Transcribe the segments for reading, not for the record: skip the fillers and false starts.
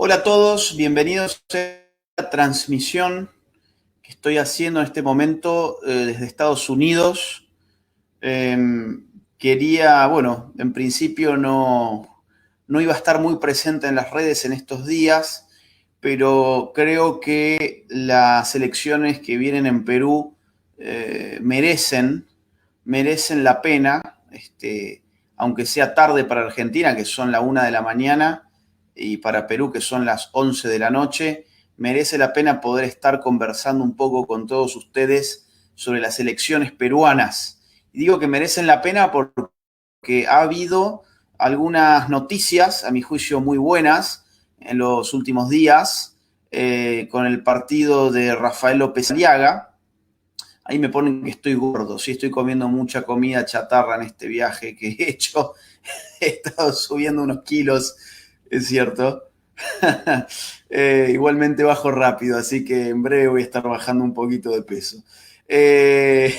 Hola a todos, bienvenidos a esta transmisión que estoy haciendo en este momento desde Estados Unidos. Eh, en principio no iba a estar muy presente en las redes en estos días, pero creo que las elecciones que vienen en Perú merecen la pena, aunque sea tarde para Argentina, que son la 1 de la mañana, y para Perú, que son las 11 de la noche, merece la pena poder estar conversando un poco con todos ustedes sobre las elecciones peruanas. Y digo que merecen la pena porque ha habido algunas noticias, a mi juicio, muy buenas en los últimos días, con el partido de Rafael López Aliaga. Ahí me ponen que estoy gordo, sí, estoy comiendo mucha comida chatarra en este viaje que he hecho. He estado subiendo unos kilos, es cierto. Igualmente bajo rápido, así que en breve voy a estar bajando un poquito de peso. Eh,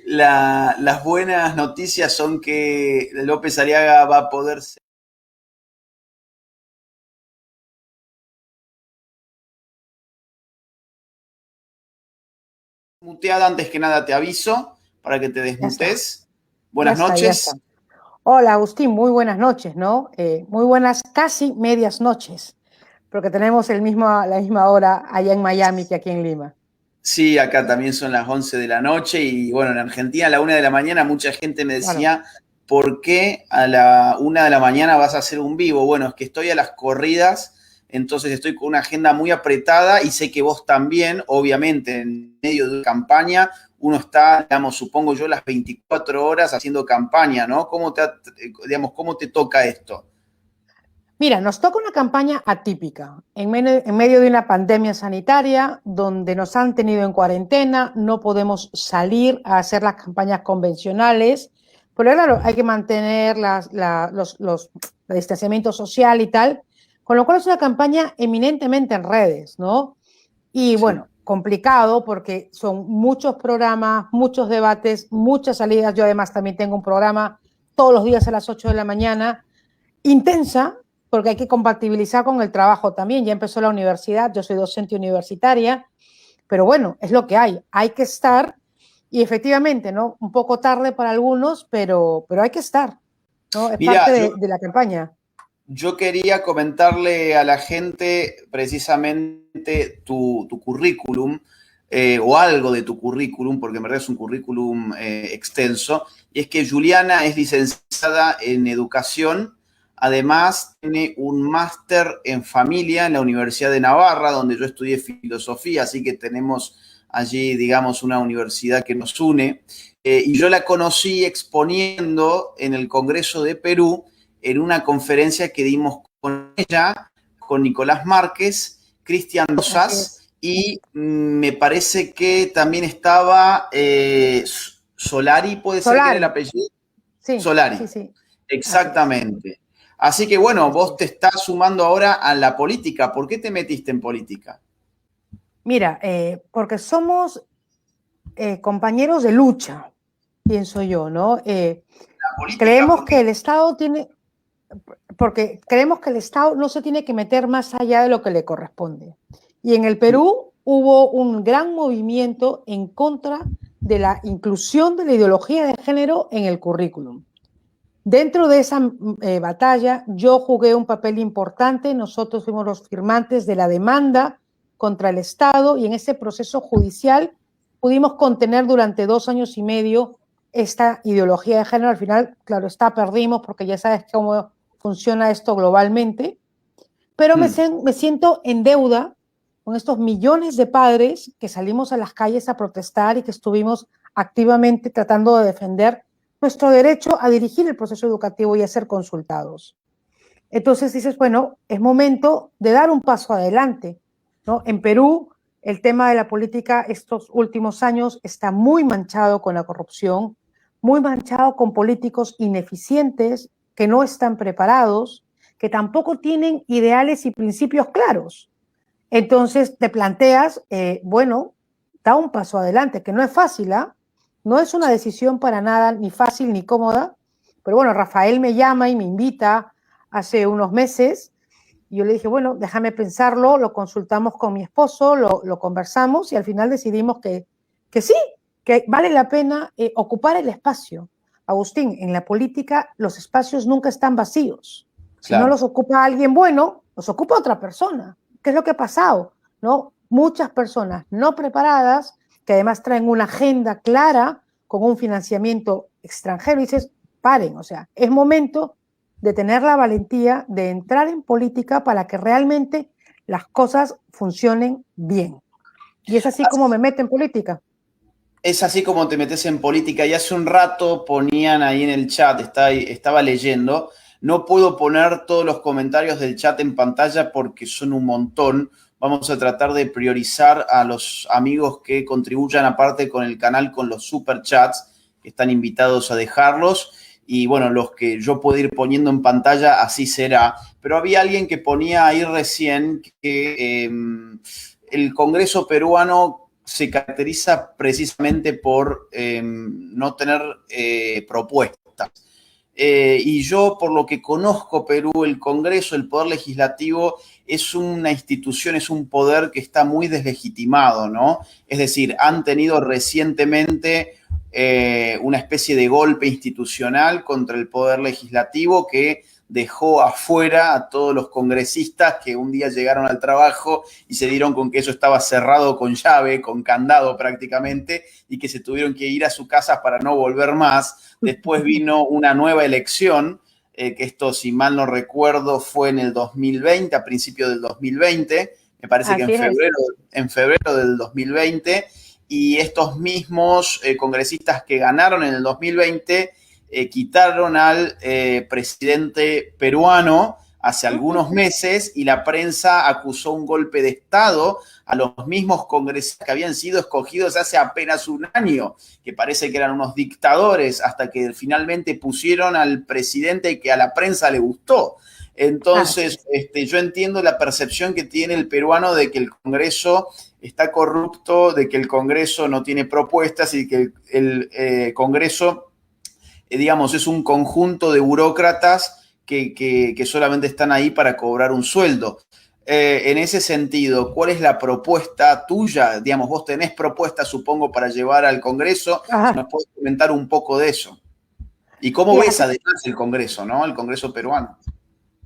las buenas noticias son que López Aliaga va a poder ser muteada. Antes que nada te aviso para que te Ya está, desmutes. ya Buenas está, ya está. noches. Hola Agustín, muy buenas noches, ¿no? Muy buenas, casi medias noches, porque tenemos la misma hora allá en Miami que aquí en Lima. Sí, acá también son las 11 de la noche y bueno, en Argentina a la 1 de la mañana mucha gente me Claro. decía, ¿por qué a la 1 de la mañana vas a hacer un vivo? Bueno, es que estoy a las corridas, entonces estoy con una agenda muy apretada y sé que vos también, obviamente, en medio de campaña, uno está, digamos, supongo yo, las 24 horas haciendo campaña, ¿no? ¿Cómo te toca esto? Mira, nos toca una campaña atípica, en medio de una pandemia sanitaria, donde nos han tenido en cuarentena, no podemos salir a hacer las campañas convencionales, pero claro, hay que mantener el distanciamiento social y tal, con lo cual es una campaña eminentemente en redes, ¿no? Y Sí. bueno, complicado porque son muchos programas, muchos debates, muchas salidas. Yo además también tengo un programa todos los días a las 8 de la mañana, intensa, porque hay que compatibilizar con el trabajo también. Ya empezó la universidad, yo soy docente universitaria, pero bueno, es lo que hay que estar y efectivamente, ¿no? Un poco tarde para algunos, pero hay que estar, ¿no? Es Mira, parte de la campaña. yo quería comentarle a la gente precisamente tu currículum, o algo de tu currículum, porque en verdad es un currículum extenso, y es que Juliana es licenciada en educación, además tiene un máster en familia en la Universidad de Navarra, donde yo estudié filosofía, así que tenemos allí, digamos, una universidad que nos une, y yo la conocí exponiendo en el Congreso de Perú, en una conferencia que dimos con ella, con Nicolás Márquez, Cristian Así Rosas, es. y me parece que también estaba Solari, puede ser que era el Solari, apellido. sí, Solari, sí, sí, así es. exactamente. Así que bueno, Así vos te es. estás sumando ahora a la política. ¿Por qué te metiste en política? Mira, porque somos compañeros de lucha, pienso yo, ¿no? La política, Creemos ¿por que qué? el Estado tiene, porque creemos que el Estado no se tiene que meter más allá de lo que le corresponde. Y en el Perú hubo un gran movimiento en contra de la inclusión de la ideología de género en el currículum. Dentro de esa batalla, yo jugué un papel importante. Nosotros fuimos los firmantes de la demanda contra el Estado y en ese proceso judicial pudimos contener durante 2 años y medio esta ideología de género. Al final, claro está, perdimos porque ya sabes cómo funciona esto globalmente, pero me siento en deuda con estos millones de padres que salimos a las calles a protestar y que estuvimos activamente tratando de defender nuestro derecho a dirigir el proceso educativo y a ser consultados. Entonces dices, bueno, es momento de dar un paso adelante, ¿no? En Perú, el tema de la política estos últimos años está muy manchado con la corrupción, muy manchado con políticos ineficientes que no están preparados, que tampoco tienen ideales y principios claros. Entonces te planteas, bueno, da un paso adelante, que no es fácil, ¿ah? No es una decisión para nada ni fácil ni cómoda, pero bueno, Rafael me llama y me invita hace unos meses Y yo le dije, bueno, déjame pensarlo, lo consultamos con mi esposo, lo conversamos y al final decidimos que sí, que vale la pena ocupar el espacio. Agustín, en la política los espacios nunca están vacíos. Si no Claro. los ocupa alguien bueno, los ocupa otra persona. ¿Qué es lo que ha pasado? ¿No? Muchas personas no preparadas, que además traen una agenda clara, con un financiamiento extranjero, y dices, paren, o sea, es momento de tener la valentía de entrar en política para que realmente las cosas funcionen bien. Y es así como me meto en política. Es así como te metes en política. Y hace un rato ponían ahí en el chat, estaba leyendo. No puedo poner todos los comentarios del chat en pantalla porque son un montón. Vamos a tratar de priorizar a los amigos que contribuyan aparte con el canal con los super chats, que están invitados a dejarlos. Y bueno, los que yo puedo ir poniendo en pantalla, así será. Pero había alguien que ponía ahí recién que el Congreso peruano se caracteriza precisamente por no tener propuestas. Y yo, por lo que conozco Perú, el Congreso, el Poder Legislativo, es una institución, es un poder que está muy deslegitimado, ¿no? Es decir, han tenido recientemente una especie de golpe institucional contra el Poder Legislativo que dejó afuera a todos los congresistas que un día llegaron al trabajo y se dieron con que eso estaba cerrado con llave, con candado prácticamente, y que se tuvieron que ir a su casa para no volver más. Después vino una nueva elección, que esto, si mal no recuerdo, fue en el 2020, a principios del 2020, me parece que Así es. en febrero del 2020, y estos mismos congresistas que ganaron en el 2020 quitaron al presidente peruano hace algunos meses y la prensa acusó un golpe de Estado a los mismos congresistas que habían sido escogidos hace apenas un año, que parece que eran unos dictadores, hasta que finalmente pusieron al presidente que a la prensa le gustó. Entonces, yo entiendo la percepción que tiene el peruano de que el Congreso está corrupto, de que el Congreso no tiene propuestas y que el Congreso digamos, es un conjunto de burócratas que solamente están ahí para cobrar un sueldo. En ese sentido, ¿cuál es la propuesta tuya? Digamos, vos tenés propuestas, supongo, para llevar al Congreso. Si Ajá. nos puedes comentar un poco de eso. ¿Y cómo Y ves además el Congreso, ¿no? El Congreso peruano.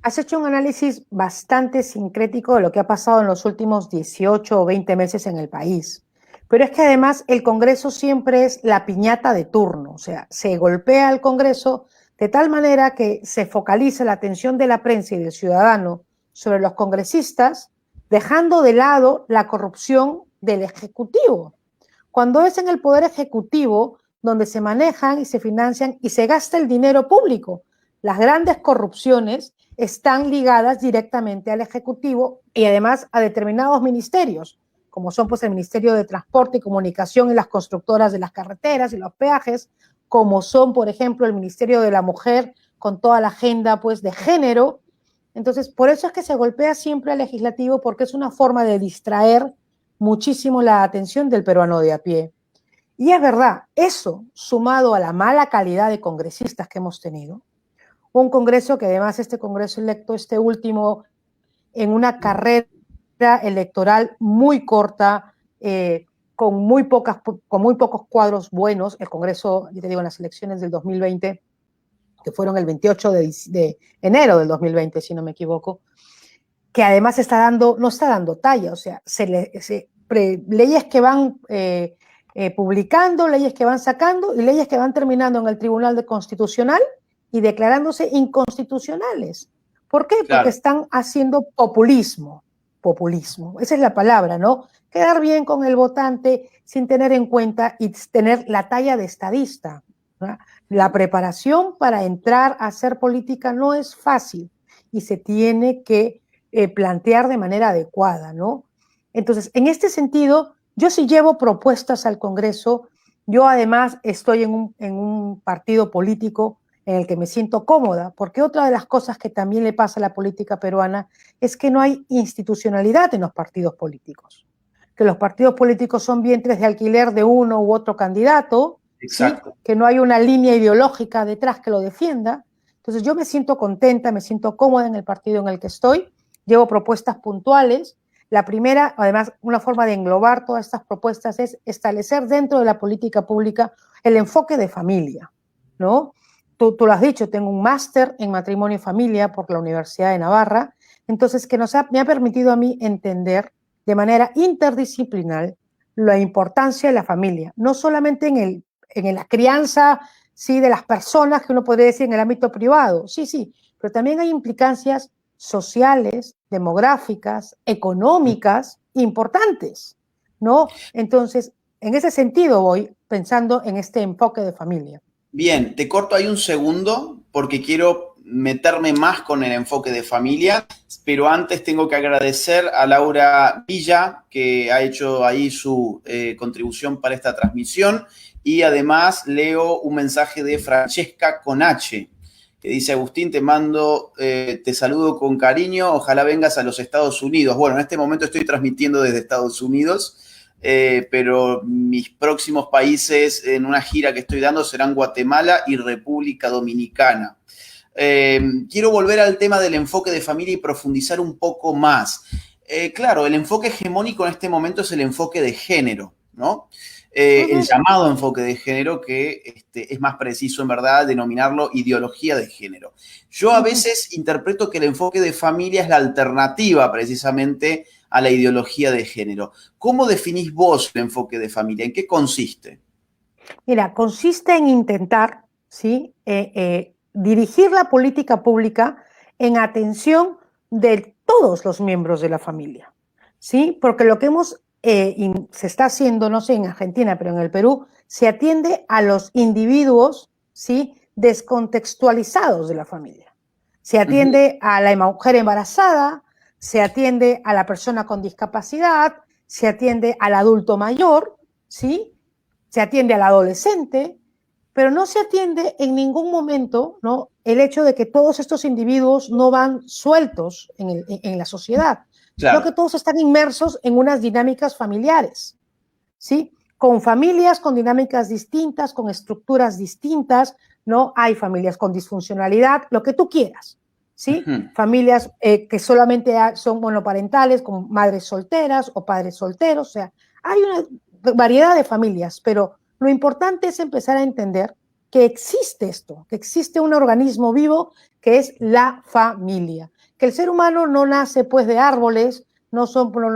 has hecho un análisis bastante sincrético de lo que ha pasado en los últimos 18 o 20 meses en el país. Pero es que además el Congreso siempre es la piñata de turno, o sea, se golpea al Congreso de tal manera que se focaliza la atención de la prensa y del ciudadano sobre los congresistas, dejando de lado la corrupción del Ejecutivo. Cuando es en el Poder Ejecutivo donde se manejan y se financian y se gasta el dinero público, las grandes corrupciones están ligadas directamente al Ejecutivo y además a determinados ministerios, como son pues el Ministerio de Transporte y Comunicación y las constructoras de las carreteras y los peajes, como son, por ejemplo, el Ministerio de la Mujer con toda la agenda pues de género. Entonces, por eso es que se golpea siempre al legislativo, porque es una forma de distraer muchísimo la atención del peruano de a pie. Y es verdad, eso sumado a la mala calidad de congresistas que hemos tenido, un Congreso que además este Congreso electo, este último, en una carrera electoral muy corta, con muy pocos cuadros buenos, el Congreso, yo te digo, en las elecciones del 2020, que fueron el 28 de enero del 2020, si no me equivoco, que además no está dando talla, o sea, leyes que van publicando, leyes que van sacando y leyes que van terminando en el Tribunal Constitucional y declarándose inconstitucionales. ¿Por qué? Porque Claro. están haciendo populismo. Populismo, esa es la palabra, ¿no? Quedar bien con el votante sin tener en cuenta y tener la talla de estadista, ¿no? La preparación para entrar a hacer política no es fácil y se tiene que plantear de manera adecuada, ¿no? Entonces, en este sentido, yo sí llevo propuestas al Congreso. Yo además estoy en un partido político en el que me siento cómoda, porque otra de las cosas que también le pasa a la política peruana es que no hay institucionalidad en los partidos políticos, que los partidos políticos son vientres de alquiler de uno u otro candidato, ¿sí? Que no hay una línea ideológica detrás que lo defienda. Entonces yo me siento contenta, me siento cómoda en el partido en el que estoy llevo propuestas puntuales. La primera, además, una forma de englobar todas estas propuestas es establecer dentro de la política pública el enfoque de familia, ¿no? Tú lo has dicho, tengo un máster en matrimonio y familia por la Universidad de Navarra, entonces que me ha permitido a mí entender de manera interdisciplinar la importancia de la familia, no solamente en la crianza, sí, de las personas que uno podría decir en el ámbito privado, sí, pero también hay implicancias sociales, demográficas, económicas importantes, ¿no? Entonces, en ese sentido voy pensando en este enfoque de familia. Bien, te corto ahí un segundo porque quiero meterme más con el enfoque de familia, pero antes tengo que agradecer a Laura Villa, que ha hecho ahí su contribución para esta transmisión, y además leo un mensaje de Francesca con H, que dice: Agustín, te saludo con cariño, ojalá vengas a los Estados Unidos. Bueno, en este momento estoy transmitiendo desde Estados Unidos, pero mis próximos países en una gira que estoy dando serán Guatemala y República Dominicana. Quiero volver al tema del enfoque de familia y profundizar un poco más. Claro, el enfoque hegemónico en este momento es el enfoque de género, ¿no? El llamado enfoque de género, que es más preciso en verdad denominarlo ideología de género. Yo a veces interpreto que el enfoque de familia es la alternativa precisamente a la ideología de género. ¿Cómo definís vos el enfoque de familia? ¿En qué consiste? Mira, consiste en intentar, ¿sí? Dirigir la política pública en atención de todos los miembros de la familia, ¿sí? Porque lo que se está haciendo, no sé en Argentina, pero en el Perú, se atiende a los individuos, ¿sí? Descontextualizados de la familia. Se atiende a la mujer embarazada, se atiende a la persona con discapacidad, se atiende al adulto mayor, ¿sí? Se atiende al adolescente, pero no se atiende en ningún momento, ¿no?, el hecho de que todos estos individuos no van sueltos en la sociedad, Claro. sino que todos están inmersos en unas dinámicas familiares, ¿sí? Con familias con dinámicas distintas, con estructuras distintas, ¿no? Hay familias con disfuncionalidad, lo que tú quieras, ¿sí? Familias que solamente son monoparentales, con madres solteras o padres solteros, o sea, hay una variedad de familias, pero lo importante es empezar a entender que existe esto, que existe un organismo vivo que es la familia, que el ser humano no nace pues de árboles, no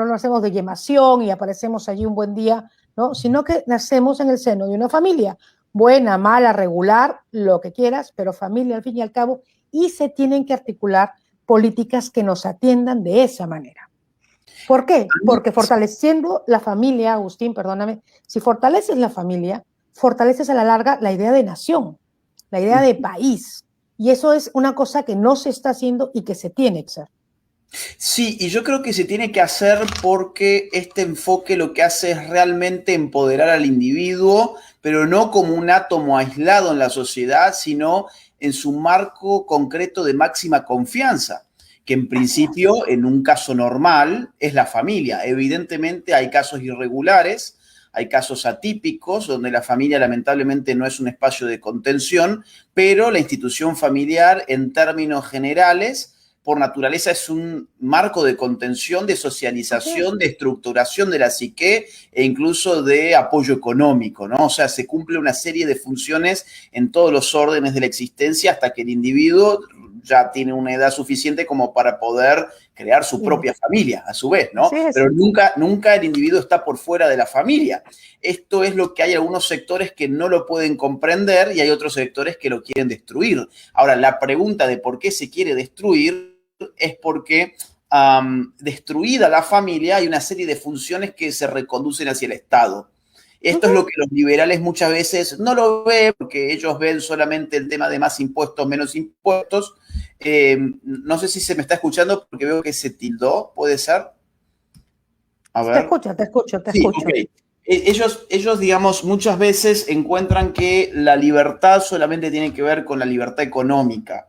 nacemos de yemación y aparecemos allí un buen día, ¿no? Sino que nacemos en el seno de una familia, buena, mala, regular, lo que quieras, pero familia al fin y al cabo, y se tienen que articular políticas que nos atiendan de esa manera. ¿Por qué? Porque fortaleciendo la familia, Agustín, perdóname, si fortaleces la familia, fortaleces a la larga la idea de nación, la idea de país. Y eso es una cosa que no se está haciendo y que se tiene que hacer. Sí, y yo creo que se tiene que hacer porque este enfoque lo que hace es realmente empoderar al individuo, pero no como un átomo aislado en la sociedad, sino en su marco concreto de máxima confianza, que en principio, en un caso normal, es la familia. Evidentemente hay casos irregulares, hay casos atípicos donde la familia lamentablemente no es un espacio de contención, pero la institución familiar en términos generales por naturaleza es un marco de contención, de socialización, de estructuración de la psique e incluso de apoyo económico, ¿no? O sea, se cumple una serie de funciones en todos los órdenes de la existencia hasta que el individuo ya tiene una edad suficiente como para poder crear su propia familia, a su vez, ¿no? Pero nunca el individuo está por fuera de la familia. Esto es lo que hay algunos sectores que no lo pueden comprender y hay otros sectores que lo quieren destruir. Ahora, la pregunta de por qué se quiere destruir es porque destruida la familia hay una serie de funciones que se reconducen hacia el Estado. Esto es lo que los liberales muchas veces no lo ven porque ellos ven solamente el tema de más impuestos, menos impuestos. No sé si se me está escuchando porque veo que se tildó, ¿puede ser? A ver. Te escucho. Okay. Ellos, digamos, muchas veces encuentran que la libertad solamente tiene que ver con la libertad económica.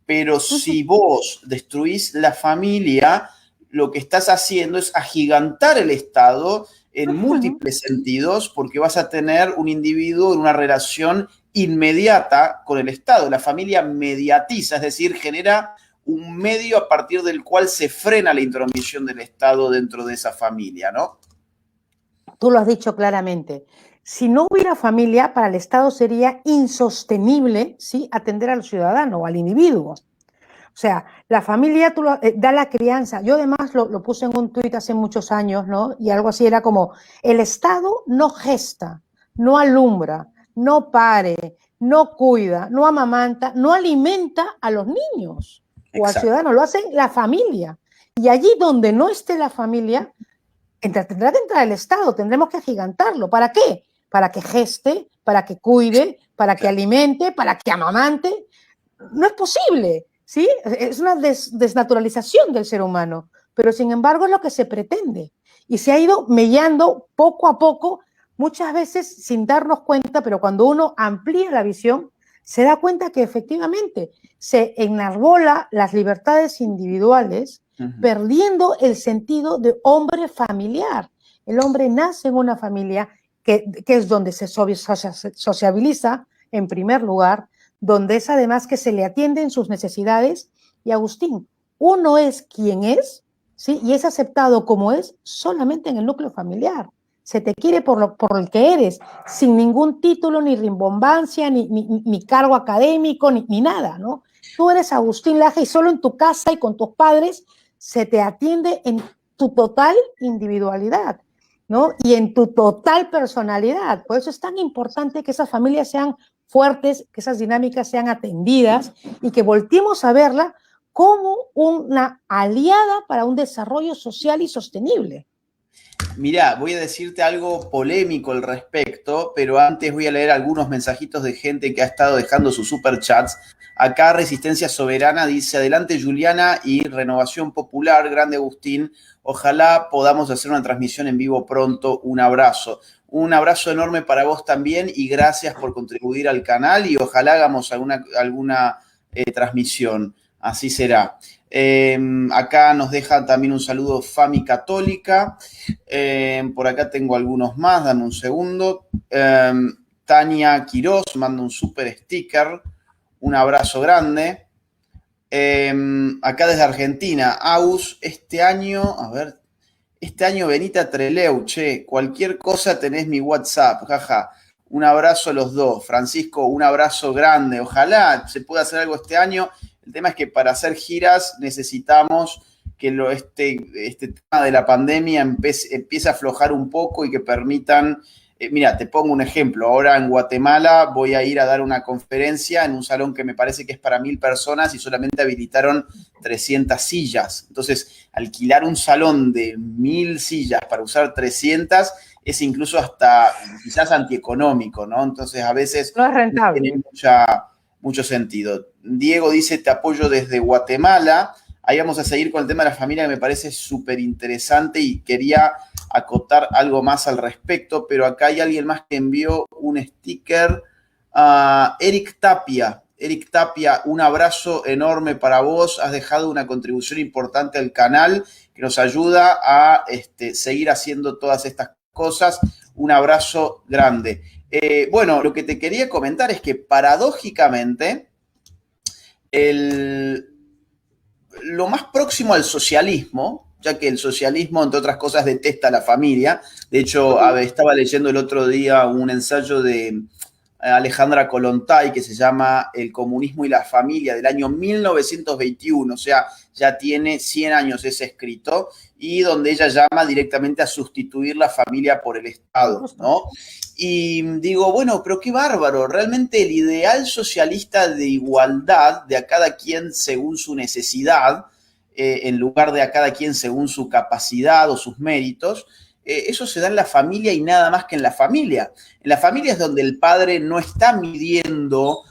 Pero si vos destruís la familia, lo que estás haciendo es agigantar el Estado en múltiples sentidos porque vas a tener un individuo en una relación inmediata con el Estado. La familia mediatiza, es decir, genera un medio a partir del cual se frena la intromisión del Estado dentro de esa familia, ¿no? Tú lo has dicho claramente. Si no hubiera familia, para el Estado sería insostenible, ¿sí?, atender al ciudadano o al individuo. O sea, la familia da la crianza. Yo además lo puse en un tuit hace muchos años, ¿no? Y algo así era como, el Estado no gesta, no alumbra, no pare, no cuida, no amamanta, no alimenta a los niños o al ciudadano, lo hace la familia. Y allí donde no esté la familia, tendrá que entrar el Estado, tendremos que agigantarlo. ¿Para qué? Para que geste, para que cuide, para que alimente, para que amamante. No es posible, ¿sí? Es una desnaturalización del ser humano, pero sin embargo es lo que se pretende. Y se ha ido mellando poco a poco, muchas veces sin darnos cuenta, pero cuando uno amplía la visión, se da cuenta que efectivamente se enarbola las libertades individuales, perdiendo el sentido de hombre familiar. El hombre nace en una familia que es donde se sociabiliza en primer lugar, donde es además que se le atienden sus necesidades. Y Agustín, uno es quien es, ¿sí?, y es aceptado como es solamente en el núcleo familiar. Se te quiere por el que eres, sin ningún título, ni rimbombancia, ni cargo académico, ni nada, ¿no? Tú eres Agustín Laje y solo en tu casa y con tus padres se te atiende en tu total individualidad, ¿no? Y en tu total personalidad. Por eso es tan importante que esas familias sean fuertes, que esas dinámicas sean atendidas y que volteemos a verla como una aliada para un desarrollo social y sostenible. Mirá, voy a decirte algo polémico al respecto, pero antes voy a leer algunos mensajitos de gente que ha estado dejando sus superchats. Acá Resistencia Soberana dice, adelante Juliana y Renovación Popular, grande Agustín, ojalá podamos hacer una transmisión en vivo pronto, un abrazo. Un abrazo enorme para vos también y gracias por contribuir al canal y ojalá hagamos alguna transmisión, así será. Acá nos deja también un saludo Fami Católica. Por acá tengo algunos más, dame un segundo. Tania Quiroz manda un super sticker. Un abrazo grande. Acá desde Argentina, Aus, este año venite a Trelew, che, cualquier cosa tenés mi WhatsApp, jaja. Un abrazo a los dos. Francisco, un abrazo grande. Ojalá se pueda hacer algo este año. El tema es que para hacer giras necesitamos que este tema de la pandemia empiece a aflojar un poco y que permitan... mira, te pongo un ejemplo. Ahora en Guatemala voy a ir a dar una conferencia en un salón que me parece que es para 1000 personas y solamente habilitaron 300 sillas. Entonces, alquilar un salón de 1000 sillas para usar 300 es incluso hasta quizás antieconómico, ¿no? Entonces, a veces no es rentable. Tiene mucho sentido. Diego dice, te apoyo desde Guatemala. Ahí vamos a seguir con el tema de la familia que me parece súper interesante y quería acotar algo más al respecto, pero acá hay alguien más que envió un sticker. Eric Tapia. Eric Tapia, un abrazo enorme para vos. Has dejado una contribución importante al canal que nos ayuda a seguir haciendo todas estas cosas. Un abrazo grande. Bueno, lo que te quería comentar es que paradójicamente lo más próximo al socialismo, ya que el socialismo, entre otras cosas, detesta a la familia. De hecho, estaba leyendo el otro día un ensayo de Alejandra Kollontai que se llama El comunismo y la familia, del año 1921, o sea, ya tiene 100 años ese escrito, y donde ella llama directamente a sustituir la familia por el Estado, ¿no? Y digo, bueno, pero qué bárbaro, realmente el ideal socialista de igualdad, de a cada quien según su necesidad, en lugar de a cada quien según su capacidad o sus méritos, eso se da en la familia y nada más que en la familia. En la familia es donde el padre no está midiendo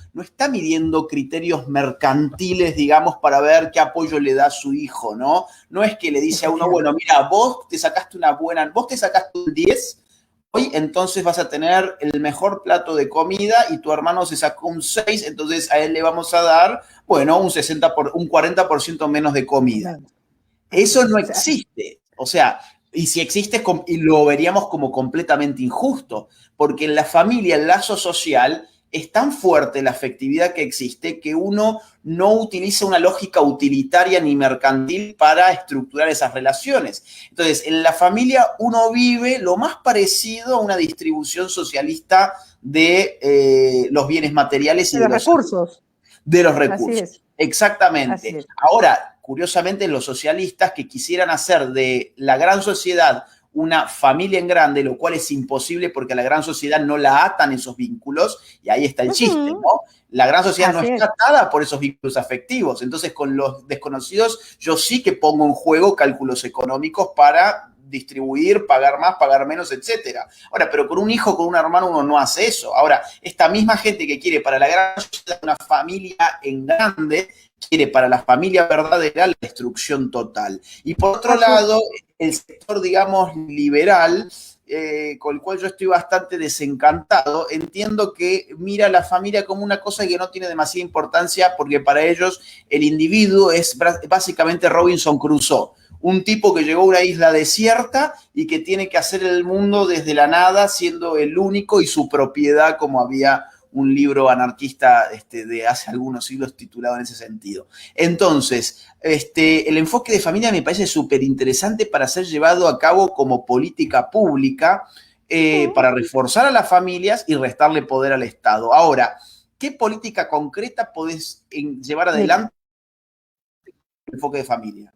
criterios mercantiles, digamos, para ver qué apoyo le da a su hijo, ¿no? No es que le dice a uno, bueno, mira, vos te sacaste un 10, hoy entonces vas a tener el mejor plato de comida y tu hermano se sacó un 6, entonces a él le vamos a dar, bueno, un 40% menos de comida. Eso no existe. O sea, y si existe, y lo veríamos como completamente injusto, porque en la familia el lazo social es tan fuerte la afectividad que existe que uno no utiliza una lógica utilitaria ni mercantil para estructurar esas relaciones. Entonces, en la familia uno vive lo más parecido a una distribución socialista de los bienes materiales y De los recursos. de los Así recursos. es. Exactamente. Así es. Ahora, curiosamente, los socialistas que quisieran hacer de la gran sociedad una familia en grande, lo cual es imposible porque a la gran sociedad no la atan esos vínculos, y ahí está el chiste, ¿no? La gran sociedad no está atada por esos vínculos afectivos. Entonces, con los desconocidos, yo sí que pongo en juego cálculos económicos para distribuir, pagar más, pagar menos, etcétera. Ahora, pero con un hijo, con un hermano, uno no hace eso. Ahora, esta misma gente que quiere para la gran sociedad una familia en grande, quiere para la familia verdadera la destrucción total. Y por otro lado, el sector, digamos, liberal, con el cual yo estoy bastante desencantado, entiendo que mira a la familia como una cosa que no tiene demasiada importancia porque para ellos el individuo es básicamente Robinson Crusoe, un tipo que llegó a una isla desierta y que tiene que hacer el mundo desde la nada, siendo el único y su propiedad, como había un libro anarquista de hace algunos siglos titulado en ese sentido. Entonces, el enfoque de familia me parece súper interesante para ser llevado a cabo como política pública para reforzar a las familias y restarle poder al Estado. Ahora, ¿qué política concreta podés llevar adelante el enfoque de familia?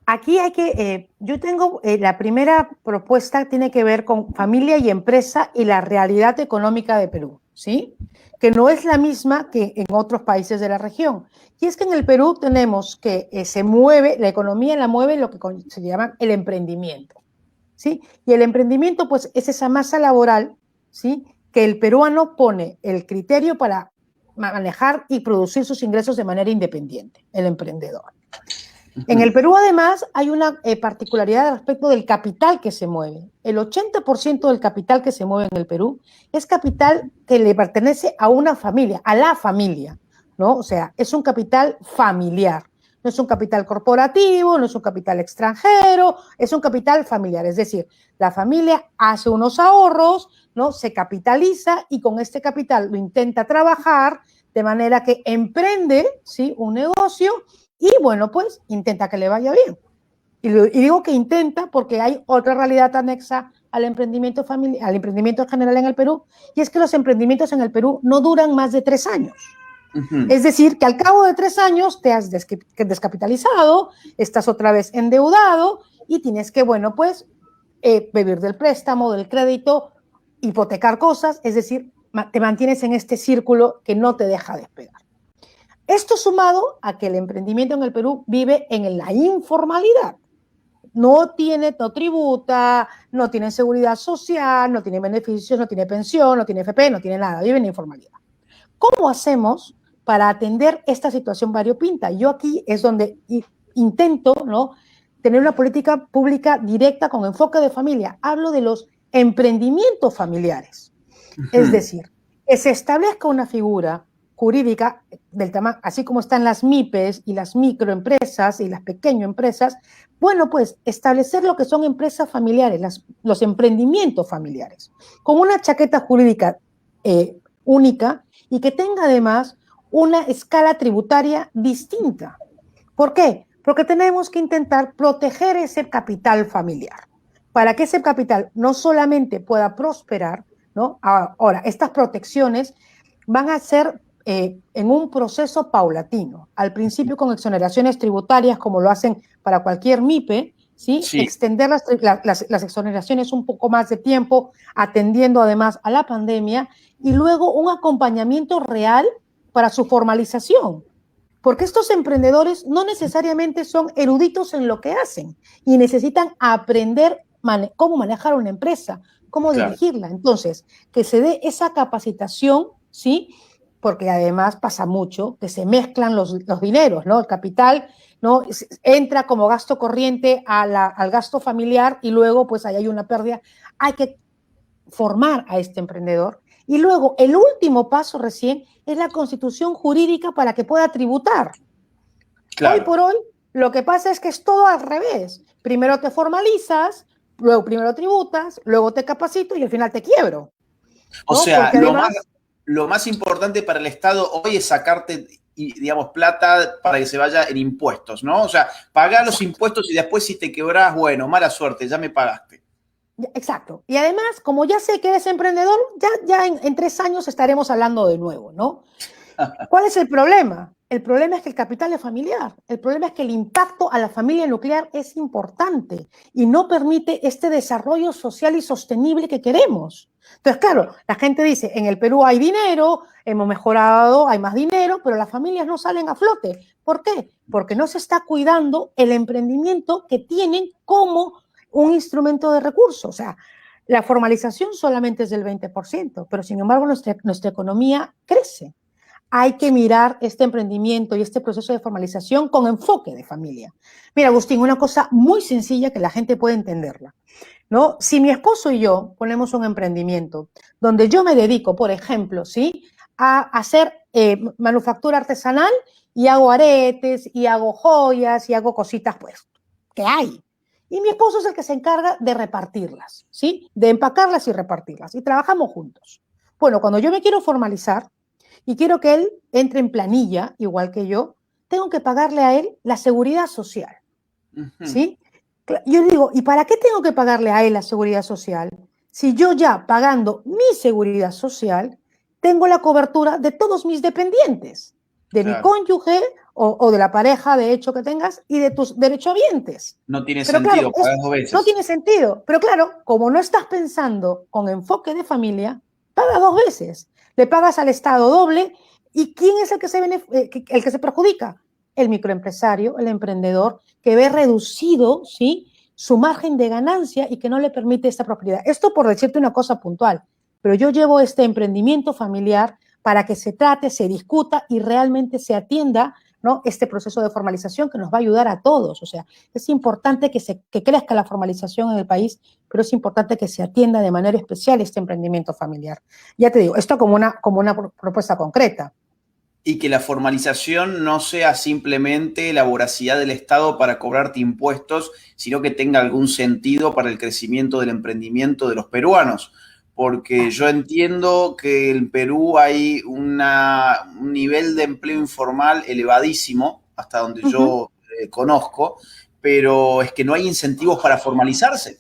Aquí hay que, yo tengo, la primera propuesta tiene que ver con familia y empresa y la realidad económica de Perú, ¿sí? Que no es la misma que en otros países de la región. Y es que en el Perú tenemos que se mueve, la economía la mueve lo que se llama el emprendimiento, ¿sí? Y el emprendimiento, pues, es esa masa laboral, ¿sí? Que el peruano pone el criterio para manejar y producir sus ingresos de manera independiente, el emprendedor. En el Perú, además, hay una particularidad respecto del capital que se mueve. El 80% del capital que se mueve en el Perú es capital que le pertenece a una familia, a la familia, ¿no? O sea, es un capital familiar. No es un capital corporativo, no es un capital extranjero, es un capital familiar. Es decir, la familia hace unos ahorros, ¿no? Se capitaliza y con este capital lo intenta trabajar de manera que emprende, ¿sí? Un negocio. Y bueno, pues intenta que le vaya bien. Y digo que intenta porque hay otra realidad anexa al emprendimiento familiar, al emprendimiento general en el Perú, y es que los emprendimientos en el Perú no duran más de 3 años. Es decir, que al cabo de 3 años te has descapitalizado, estás otra vez endeudado y tienes que, bueno, pues vivir del préstamo, del crédito, hipotecar cosas, es decir, te mantienes en este círculo que no te deja despegar. Esto sumado a que el emprendimiento en el Perú vive en la informalidad. No tributa, no tiene seguridad social, no tiene beneficios, no tiene pensión, no tiene FP, no tiene nada, vive en informalidad. ¿Cómo hacemos para atender esta situación variopinta? Yo aquí es donde intento, ¿no?, tener una política pública directa con enfoque de familia. Hablo de los emprendimientos familiares. Es decir, que se establezca una figura jurídica del tema, así como están las MIPES y las microempresas y las pequeñas empresas, bueno, pues establecer lo que son empresas familiares, los emprendimientos familiares, con una chaqueta jurídica única y que tenga además una escala tributaria distinta. ¿Por qué? Porque tenemos que intentar proteger ese capital familiar, para que ese capital no solamente pueda prosperar, ¿no? Ahora, estas protecciones van a ser en un proceso paulatino. Al principio con exoneraciones tributarias, como lo hacen para cualquier MIPE, ¿sí? Sí. Extender las exoneraciones un poco más de tiempo, atendiendo además a la pandemia, y luego un acompañamiento real para su formalización. Porque estos emprendedores no necesariamente son eruditos en lo que hacen y necesitan aprender cómo manejar una empresa, cómo dirigirla. Entonces, que se dé esa capacitación, ¿sí? Porque además pasa mucho que se mezclan los dineros, ¿no? El capital, ¿no?, entra como gasto corriente al gasto familiar y luego pues ahí hay una pérdida. Hay que formar a este emprendedor. Y luego el último paso recién es la constitución jurídica para que pueda tributar. Claro. Hoy por hoy lo que pasa es que es todo al revés. Primero te formalizas, luego primero tributas, luego te capacito y al final te quiebro, ¿no? O sea, lo más importante para el Estado hoy es sacarte, digamos, plata para que se vaya en impuestos, ¿no? O sea, pagar los impuestos y después si te quebrás, bueno, mala suerte, ya me pagaste. Exacto. Y además, como ya sé que eres emprendedor, ya en 3 años estaremos hablando de nuevo, ¿no? ¿Cuál es el problema? El problema es que el capital es familiar. El problema es que el impacto a la familia nuclear es importante y no permite este desarrollo social y sostenible que queremos. Entonces, claro, la gente dice, en el Perú hay dinero, hemos mejorado, hay más dinero, pero las familias no salen a flote. ¿Por qué? Porque no se está cuidando el emprendimiento que tienen como un instrumento de recurso. O sea, la formalización solamente es del 20%, pero sin embargo nuestra economía crece. Hay que mirar este emprendimiento y este proceso de formalización con enfoque de familia. Mira, Agustín, una cosa muy sencilla que la gente puede entenderla, ¿no? Si mi esposo y yo ponemos un emprendimiento donde yo me dedico, por ejemplo, ¿sí?, a hacer manufactura artesanal y hago aretes y hago joyas y hago cositas, pues, que hay. Y mi esposo es el que se encarga de repartirlas, ¿sí?, de empacarlas y repartirlas. Y trabajamos juntos. Bueno, cuando yo me quiero formalizar, y quiero que él entre en planilla, igual que yo, tengo que pagarle a él la seguridad social, ¿sí? Yo digo, ¿y para qué tengo que pagarle a él la seguridad social? Si yo ya pagando mi seguridad social, tengo la cobertura de todos mis dependientes, de mi cónyuge o de la pareja de hecho que tengas y de tus derechohabientes. No tiene Pero sentido, claro, pagas dos veces. no tiene sentido. Pero claro, como no estás pensando con enfoque de familia, paga 2 veces. Le pagas al Estado doble. ¿Y quién es el que se perjudica? El microempresario, el emprendedor, que ve reducido, ¿sí?, su margen de ganancia y que no le permite esta propiedad. Esto por decirte una cosa puntual, pero yo llevo este emprendimiento familiar para que se trate, se discuta y realmente se atienda, ¿no?, este proceso de formalización que nos va a ayudar a todos. O sea, es importante que crezca la formalización en el país, pero es importante que se atienda de manera especial este emprendimiento familiar. Ya te digo, esto como una propuesta concreta. Y que la formalización no sea simplemente la voracidad del Estado para cobrarte impuestos, sino que tenga algún sentido para el crecimiento del emprendimiento de los peruanos. Porque yo entiendo que en Perú hay un nivel de empleo informal elevadísimo, hasta donde yo conozco, pero es que no hay incentivos para formalizarse.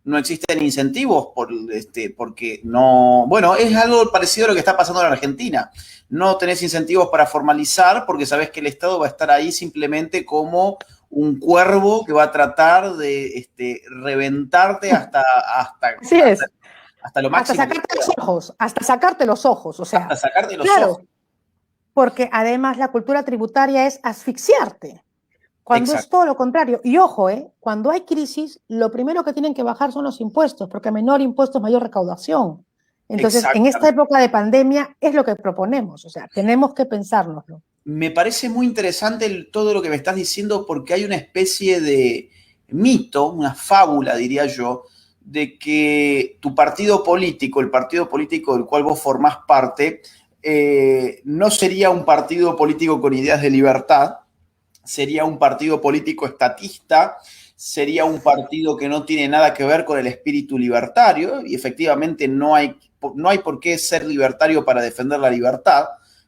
No existen incentivos porque no... Bueno, es algo parecido a lo que está pasando en Argentina. No tenés incentivos para formalizar porque sabés que el Estado va a estar ahí simplemente como un cuervo que va a tratar de reventarte hasta lo máximo. Hasta sacarte los ojos, o sea. Hasta sacarte los claro, ojos. Porque además la cultura tributaria es asfixiarte. Cuando es todo lo contrario. Y ojo, cuando hay crisis, lo primero que tienen que bajar son los impuestos, porque menor impuesto es mayor recaudación. Entonces, en esta época de pandemia es lo que proponemos, o sea, tenemos que pensárnoslo. Me parece muy interesante todo lo que me estás diciendo porque hay una especie de mito, una fábula, diría yo, de que tu partido político, el partido político del cual vos formás parte, no sería un partido político con ideas de libertad, sería un partido político estatista, sería un partido que no tiene nada que ver con el espíritu libertario, y efectivamente no hay por qué ser libertario para defender la libertad.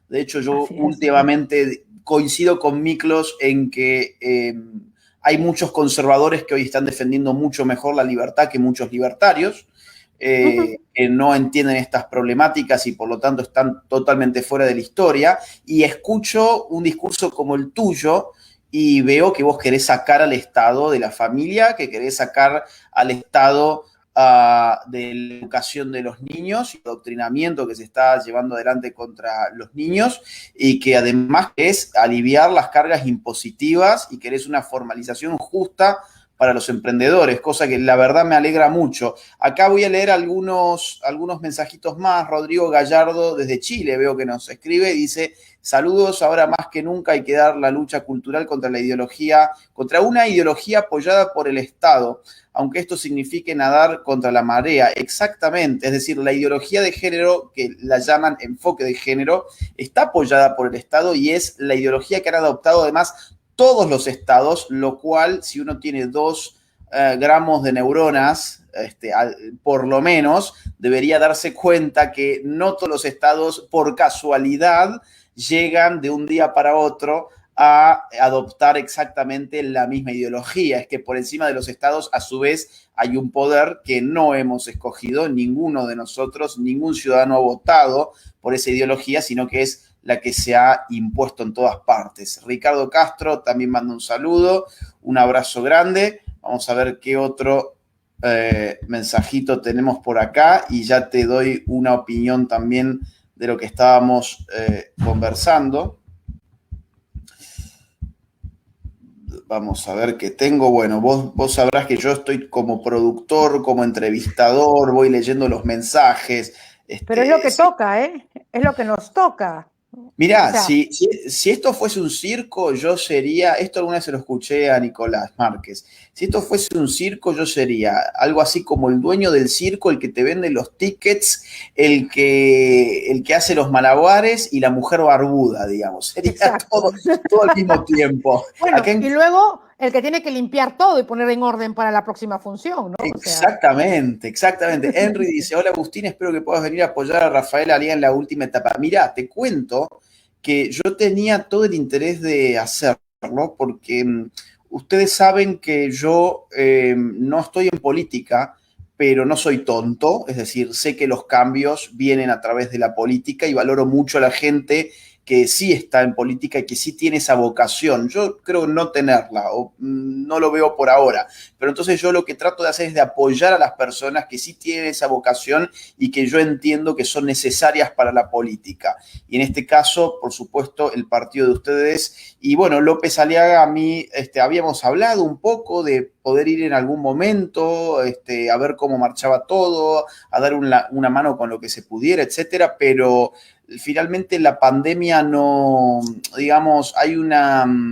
De hecho, yo últimamente coincido con Miklos en que hay muchos conservadores que hoy están defendiendo mucho mejor la libertad que muchos libertarios, que no entienden estas problemáticas y por lo tanto están totalmente fuera de la historia. Y escucho un discurso como el tuyo y veo que vos querés sacar al Estado de la familia, que querés sacar al Estado de la educación de los niños y el adoctrinamiento que se está llevando adelante contra los niños, y que además es aliviar las cargas impositivas y querés una formalización justa para los emprendedores, cosa que la verdad me alegra mucho. Acá voy a leer algunos mensajitos más. Rodrigo Gallardo desde Chile veo que nos escribe y dice: saludos, ahora más que nunca hay que dar la lucha cultural contra una ideología apoyada por el Estado, aunque esto signifique nadar contra la marea. Exactamente, es decir, la ideología de género, que la llaman enfoque de género, está apoyada por el Estado y es la ideología que han adoptado además todos los estados, lo cual, si uno tiene 2 gramos de neuronas por lo menos, debería darse cuenta que no todos los estados, por casualidad, llegan de un día para otro a adoptar exactamente la misma ideología. Es que por encima de los estados, a su vez, hay un poder que no hemos escogido, ninguno de nosotros, ningún ciudadano ha votado por esa ideología, sino que es la que se ha impuesto en todas partes. Ricardo Castro también manda un saludo, un abrazo grande. Vamos a ver qué otro mensajito tenemos por acá y ya te doy una opinión también de lo que estábamos conversando. Vamos a ver qué tengo. Bueno, vos sabrás que yo estoy como productor, como entrevistador, voy leyendo los mensajes. Pero es lo que toca, ¿eh? Es lo que nos toca. Mirá, o sea, si esto fuese un circo, yo sería, esto alguna vez se lo escuché a Nicolás Márquez, si esto fuese un circo, yo sería algo así como el dueño del circo, el que te vende los tickets, el que hace los malabares y la mujer barbuda, digamos. Sería todo al mismo tiempo. Bueno, y luego el que tiene que limpiar todo y poner en orden para la próxima función, ¿no? Exactamente, exactamente. Henry dice, hola Agustín, espero que puedas venir a apoyar a Rafael Aliaga en la última etapa. Mirá, te cuento que yo tenía todo el interés de hacerlo porque ustedes saben que yo no estoy en política, pero no soy tonto, es decir, sé que los cambios vienen a través de la política y valoro mucho a la gente que sí está en política y que sí tiene esa vocación. Yo creo no tenerla, o no lo veo por ahora, pero entonces yo lo que trato de hacer es de apoyar a las personas que sí tienen esa vocación y que yo entiendo que son necesarias para la política. Y en este caso, por supuesto, el partido de ustedes. Y bueno, López Aliaga, a mí habíamos hablado un poco de poder ir en algún momento, a ver cómo marchaba todo, a dar una mano con lo que se pudiera, etcétera, pero finalmente la pandemia no, digamos, hay una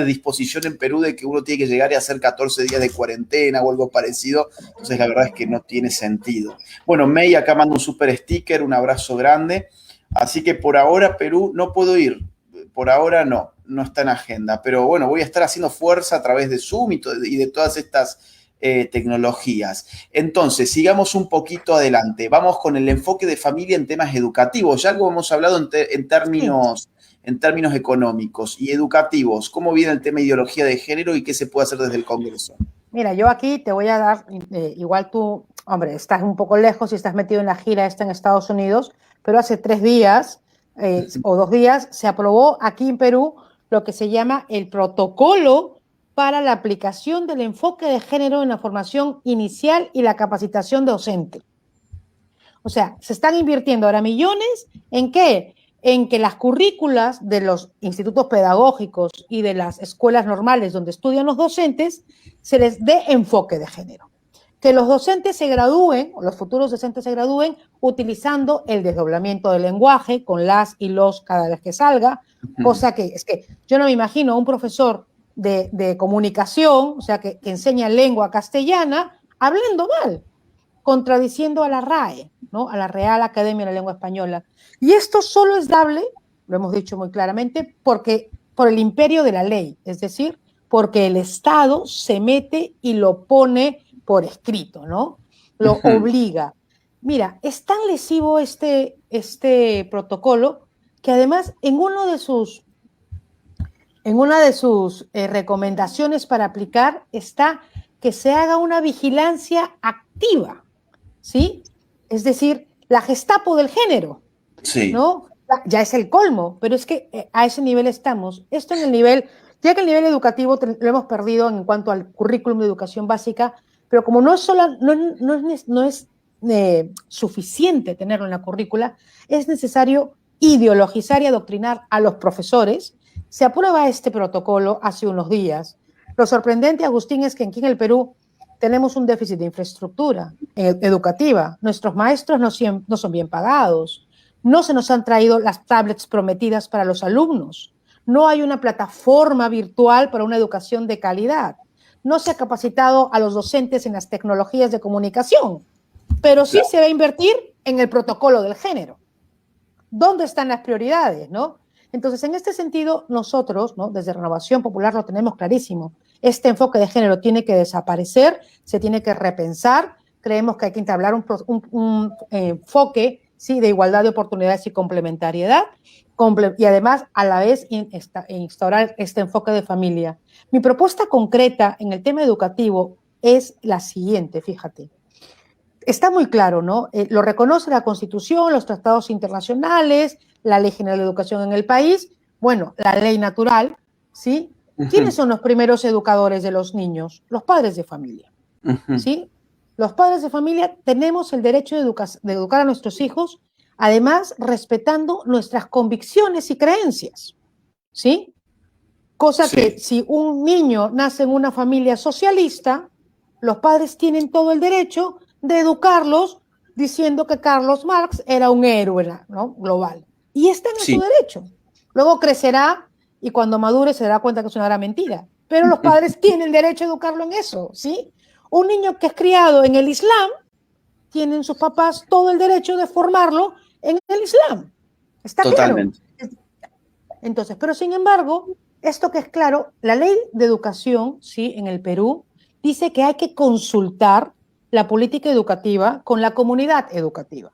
disposición en Perú de que uno tiene que llegar y hacer 14 días de cuarentena o algo parecido, entonces la verdad es que no tiene sentido. Bueno, May acá manda un super sticker, un abrazo grande, así que por ahora Perú no puedo ir, por ahora no está en agenda, pero bueno, voy a estar haciendo fuerza a través de Zoom y de todas estas tecnologías. Entonces, sigamos un poquito adelante. Vamos con el enfoque de familia en temas educativos. Ya algo hemos hablado en términos económicos y educativos. ¿Cómo viene el tema de ideología de género y qué se puede hacer desde el Congreso? Mira, yo aquí te voy a dar, igual tú, hombre, estás un poco lejos y estás metido en la gira esta en Estados Unidos, pero hace 3 días o 2 días se aprobó aquí en Perú lo que se llama el protocolo para la aplicación del enfoque de género en la formación inicial y la capacitación docente. O sea, se están invirtiendo ahora millones ¿en qué? En que las currículas de los institutos pedagógicos y de las escuelas normales donde estudian los docentes se les dé enfoque de género. Que los docentes se gradúen, o los futuros docentes se gradúen, utilizando el desdoblamiento del lenguaje con las y los cada vez que salga, cosa que es que yo no me imagino a un profesor de comunicación, o sea, que enseña lengua castellana, hablando mal, contradiciendo a la RAE, ¿no? A la Real Academia de la Lengua Española. Y esto solo es dable, lo hemos dicho muy claramente, por el imperio de la ley, es decir, porque el Estado se mete y lo pone por escrito, ¿no? Lo obliga. Mira, es tan lesivo este protocolo que además en una de sus recomendaciones para aplicar está que se haga una vigilancia activa, ¿sí? Es decir, la Gestapo del género, sí, ¿no? Ya es el colmo, pero es que a ese nivel estamos. Esto en el nivel, ya que el nivel educativo lo hemos perdido en cuanto al currículum de educación básica, pero como no es suficiente tenerlo en la currícula, es necesario ideologizar y adoctrinar a los profesores. Se aprueba este protocolo hace unos días. Lo sorprendente, Agustín, es que aquí en el Perú tenemos un déficit de infraestructura educativa. Nuestros maestros no son bien pagados. No se nos han traído las tablets prometidas para los alumnos. No hay una plataforma virtual para una educación de calidad. No se ha capacitado a los docentes en las tecnologías de comunicación, pero sí se va a invertir en el protocolo del género. ¿Dónde están las prioridades, no? Entonces, en este sentido, nosotros, ¿no? Desde Renovación Popular lo tenemos clarísimo. Este enfoque de género tiene que desaparecer, se tiene que repensar creemos que hay que entablar un enfoque, ¿sí?, de igualdad de oportunidades y complementariedad, y además a la vez instaurar este enfoque de familia. Mi propuesta concreta en el tema educativo es la siguiente, fíjate. Está muy claro, ¿no? Lo reconoce la Constitución, los tratados internacionales, la Ley General de Educación en el país, bueno, la ley natural, ¿sí? ¿Quiénes son los primeros educadores de los niños? Los padres de familia, ¿sí? Los padres de familia tenemos el derecho de educar a nuestros hijos, además respetando nuestras convicciones y creencias, ¿sí? Cosa que si un niño nace en una familia socialista, los padres tienen todo el derecho de educarlos diciendo que Carlos Marx era un héroe, ¿no?, global. Y está en su derecho. Luego crecerá y cuando madure se dará cuenta que es una gran mentira. Pero los padres tienen derecho a educarlo en eso, ¿sí? Un niño que es criado en el Islam, tienen sus papás todo el derecho de formarlo en el Islam. ¿Está Totalmente. claro? Entonces, pero sin embargo, esto que es claro, la ley de educación, ¿sí?, en el Perú, dice que hay que consultar la política educativa con la comunidad educativa.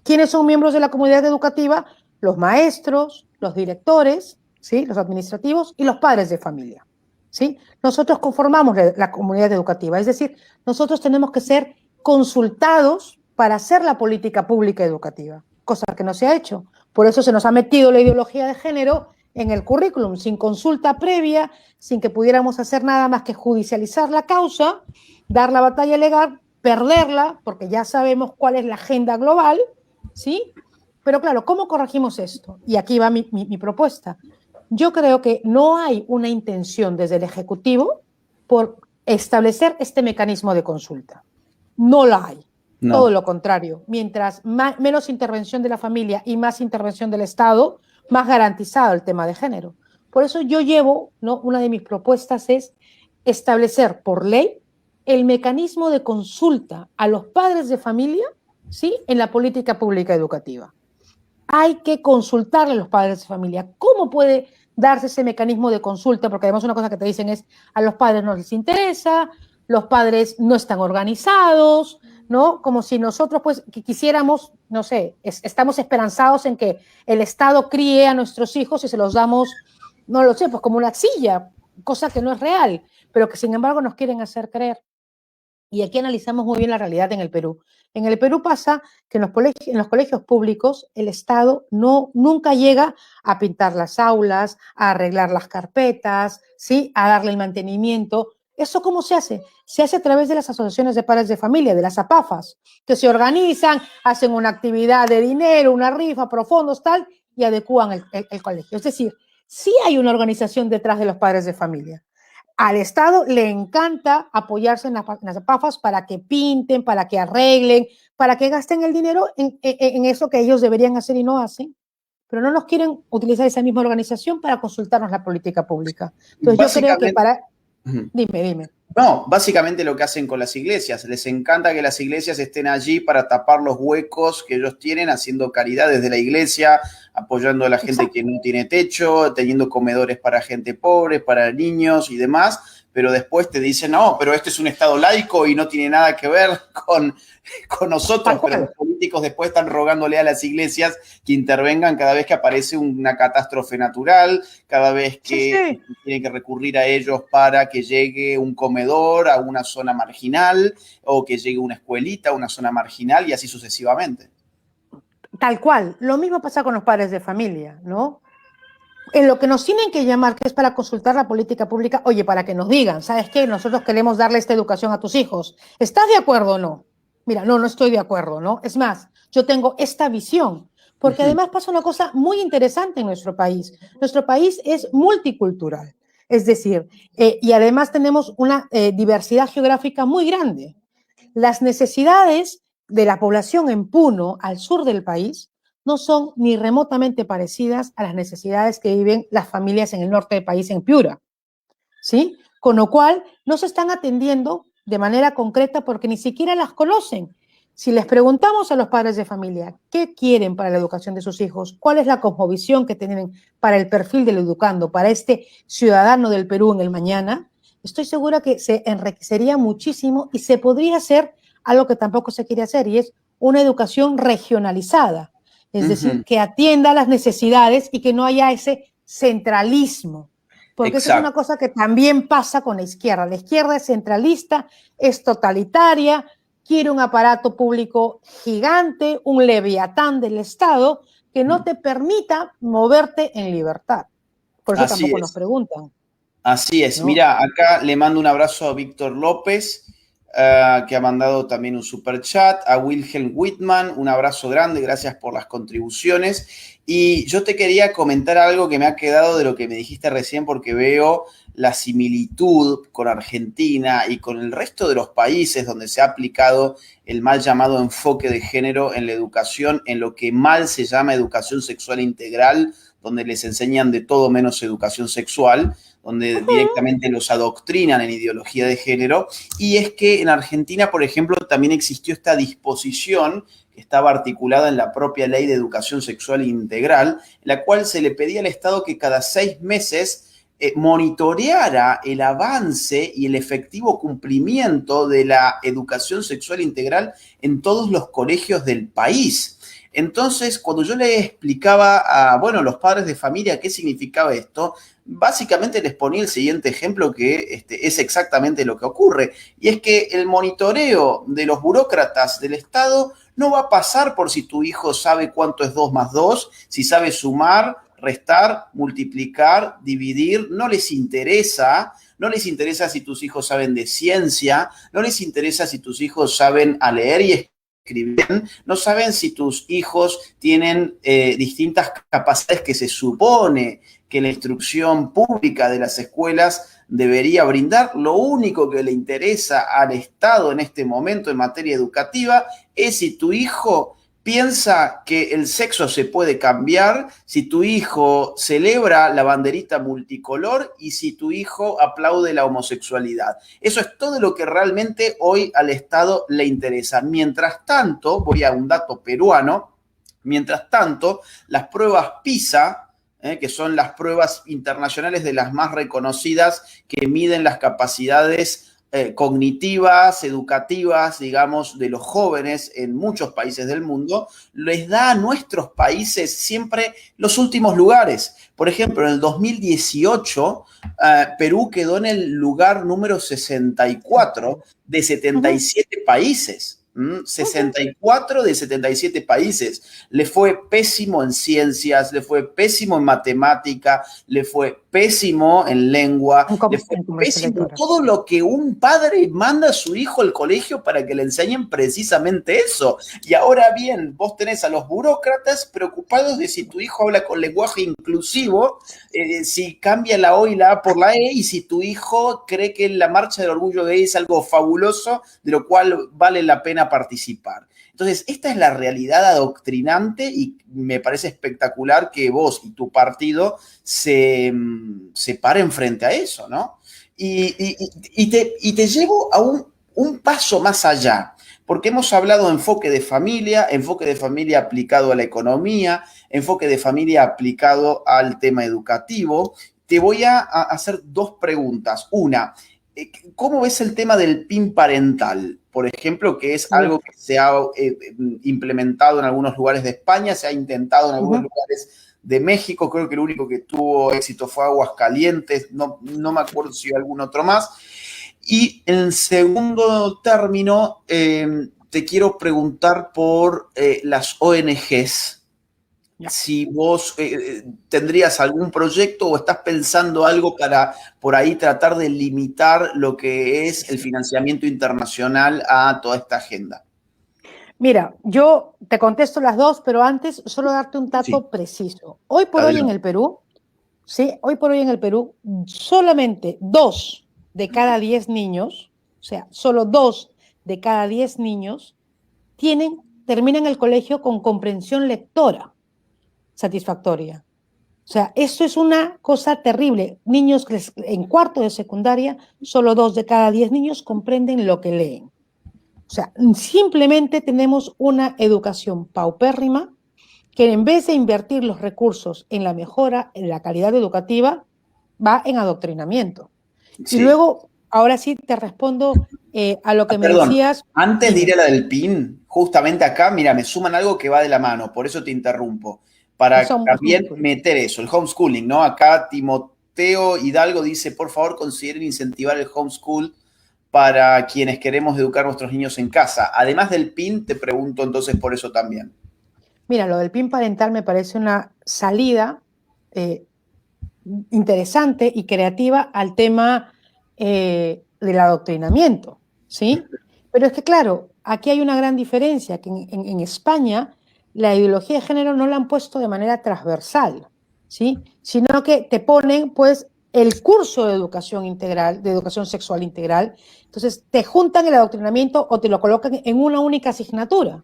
¿Quiénes son miembros de la comunidad educativa? Los maestros, los directores, ¿sí?, los administrativos y los padres de familia, ¿sí? Nosotros conformamos la comunidad educativa, es decir, nosotros tenemos que ser consultados para hacer la política pública educativa, cosa que no se ha hecho. Por eso se nos ha metido la ideología de género en el currículum, sin consulta previa, sin que pudiéramos hacer nada más que judicializar la causa, dar la batalla legal, perderla, porque ya sabemos cuál es la agenda global, ¿sí? Pero claro, ¿cómo corregimos esto? Y aquí va mi propuesta. Yo creo que no hay una intención desde el Ejecutivo por establecer este mecanismo de consulta. No la hay. No. Todo lo contrario. Mientras menos intervención de la familia y más intervención del Estado, más garantizado el tema de género. Por eso yo llevo, ¿no?, una de mis propuestas es establecer por ley el mecanismo de consulta a los padres de familia, ¿sí?, en la política pública educativa. Hay que consultarle a los padres de familia. ¿Cómo puede darse ese mecanismo de consulta? Porque además una cosa que te dicen es, a los padres no les interesa, los padres no están organizados, ¿no? Como si nosotros pues quisiéramos, no sé, estamos esperanzados en que el Estado críe a nuestros hijos y se los damos, no lo sé, pues como una silla, cosa que no es real, pero que sin embargo nos quieren hacer creer. Y aquí analizamos muy bien la realidad en el Perú. En el Perú pasa que en los colegios públicos el Estado nunca llega a pintar las aulas, a arreglar las carpetas, ¿sí?, a darle el mantenimiento. ¿Eso cómo se hace? Se hace a través de las asociaciones de padres de familia, de las APAFAs, que se organizan, hacen una actividad de dinero, una rifa, profundos, tal, y adecúan el colegio. Es decir, sí hay una organización detrás de los padres de familia. Al Estado le encanta apoyarse en las APAFAs para que pinten, para que arreglen, para que gasten el dinero en eso que ellos deberían hacer y no hacen, pero no nos quieren utilizar esa misma organización para consultarnos la política pública. Entonces yo creo que para... Dime. No, básicamente lo que hacen con las iglesias. Les encanta que las iglesias estén allí para tapar los huecos que ellos tienen, haciendo caridad desde la iglesia, apoyando a la gente que no tiene techo, teniendo comedores para gente pobre, para niños y demás, pero después te dicen, no, pero este es un Estado laico y no tiene nada que ver con nosotros, pero los políticos después están rogándole a las iglesias que intervengan cada vez que aparece una catástrofe natural, cada vez que tienen que recurrir a ellos para que llegue un comedor a una zona marginal o que llegue una escuelita a una zona marginal y así sucesivamente. Tal cual. Lo mismo pasa con los padres de familia, ¿no? En lo que nos tienen que llamar, que es para consultar la política pública, oye, para que nos digan, ¿sabes qué? Nosotros queremos darle esta educación a tus hijos. ¿Estás de acuerdo o no? Mira, no estoy de acuerdo, ¿no? Es más, yo tengo esta visión, porque además pasa una cosa muy interesante en nuestro país. Nuestro país es multicultural, es decir, y además tenemos una diversidad geográfica muy grande. Las necesidades de la población en Puno, al sur del país, no son ni remotamente parecidas a las necesidades que viven las familias en el norte del país, en Piura, ¿sí? Con lo cual, no se están atendiendo de manera concreta porque ni siquiera las conocen. Si les preguntamos a los padres de familia qué quieren para la educación de sus hijos, cuál es la cosmovisión que tienen para el perfil del educando, para este ciudadano del Perú en el mañana, estoy segura que se enriquecería muchísimo y se podría hacer algo que tampoco se quiere hacer, y es una educación regionalizada, es decir, que atienda las necesidades y que no haya ese centralismo, porque esa es una cosa que también pasa con la izquierda. La izquierda es centralista, es totalitaria, quiere un aparato público gigante, un leviatán del Estado que no te permita moverte en libertad. Por eso Así tampoco nos es. preguntan. Así es. ¿No? Mira, acá le mando un abrazo a Víctor López, que ha mandado también un super chat, a Wilhelm Whitman, un abrazo grande, gracias por las contribuciones. Y yo te quería comentar algo que me ha quedado de lo que me dijiste recién, porque veo la similitud con Argentina y con el resto de los países donde se ha aplicado el mal llamado enfoque de género en la educación, en lo que mal se llama educación sexual integral, donde les enseñan de todo menos educación sexual, donde directamente los adoctrinan en ideología de género. Y es que en Argentina, por ejemplo, también existió esta disposición que estaba articulada en la propia Ley de Educación Sexual Integral, en la cual se le pedía al Estado que cada 6 meses monitoreara el avance y el efectivo cumplimiento de la educación sexual integral en todos los colegios del país. Entonces, cuando yo le explicaba a, bueno, los padres de familia qué significaba esto, básicamente les ponía el siguiente ejemplo que es exactamente lo que ocurre. Y es que el monitoreo de los burócratas del Estado no va a pasar por si tu hijo sabe cuánto es 2 más 2, si sabe sumar, restar, multiplicar, dividir. No les interesa. No les interesa si tus hijos saben de ciencia. No les interesa si tus hijos saben a leer y escribir, no saben si tus hijos tienen distintas capacidades que se supone que la instrucción pública de las escuelas debería brindar. Lo único que le interesa al Estado en este momento en materia educativa es si tu hijo piensa que el sexo se puede cambiar, si tu hijo celebra la banderita multicolor y si tu hijo aplaude la homosexualidad. Eso es todo lo que realmente hoy al Estado le interesa. Mientras tanto, voy a un dato peruano, mientras tanto, las pruebas PISA, que son las pruebas internacionales de las más reconocidas que miden las capacidades cognitivas, educativas, digamos, de los jóvenes en muchos países del mundo, les da a nuestros países siempre los últimos lugares. Por ejemplo, en el 2018, Perú quedó en el lugar número 64 de 77 países. 64 de 77 países. Le fue pésimo en ciencias, le fue pésimo en matemática, le fue pésimo en lengua, le fue pésimo en todo lo que un padre manda a su hijo al colegio para que le enseñen precisamente eso. Y ahora bien, vos tenés a los burócratas preocupados de si tu hijo habla con lenguaje inclusivo, si cambia la O y la A por la E, y si tu hijo cree que la marcha del orgullo gay es algo fabuloso, de lo cual vale la pena participar. Entonces, esta es la realidad adoctrinante y me parece espectacular que vos y tu partido se paren frente a eso, ¿no? Y te llevo a un paso más allá, porque hemos hablado de enfoque de familia aplicado a la economía, enfoque de familia aplicado al tema educativo. Te voy a hacer 2 preguntas. Una, ¿cómo ves el tema del PIN parental? Por ejemplo, que es algo que se ha implementado en algunos lugares de España, se ha intentado en algunos lugares de México, creo que el único que tuvo éxito fue Aguascalientes, no me acuerdo si algún otro más. Y en segundo término, te quiero preguntar por las ONGs. Si vos tendrías algún proyecto o estás pensando algo para por ahí tratar de limitar lo que es el financiamiento internacional a toda esta agenda. Mira, yo te contesto las dos, pero antes solo darte un dato preciso. Hoy por hoy en el Perú, solamente 2 de cada 10 niños, o sea, solo 2 de cada 10 niños terminan el colegio con comprensión lectora satisfactoria. O sea, esto es una cosa terrible. Niños que en cuarto de secundaria, solo 2 de cada 10 niños comprenden lo que leen. O sea, simplemente tenemos una educación paupérrima que en vez de invertir los recursos en la mejora, en la calidad educativa, va en adoctrinamiento. Sí. Y luego, ahora sí te respondo a lo que me Perdón, decías, antes de ir dime. a la del PIN, justamente acá, mira, me suman algo que va de la mano, por eso te interrumpo, para Es muy también cool. meter eso, el homeschooling, ¿no? Acá Timoteo Hidalgo dice, por favor, consideren incentivar el homeschool para quienes queremos educar a nuestros niños en casa. Además del PIN, te pregunto entonces por eso también. Mira, lo del PIN parental me parece una salida eh, interesante y creativa al tema del adoctrinamiento, ¿sí? Pero es que, claro, aquí hay una gran diferencia, que en España la ideología de género no la han puesto de manera transversal, ¿sí? Sino que te ponen, pues, el curso de educación integral, de educación sexual integral, entonces te juntan el adoctrinamiento o te lo colocan en una única asignatura.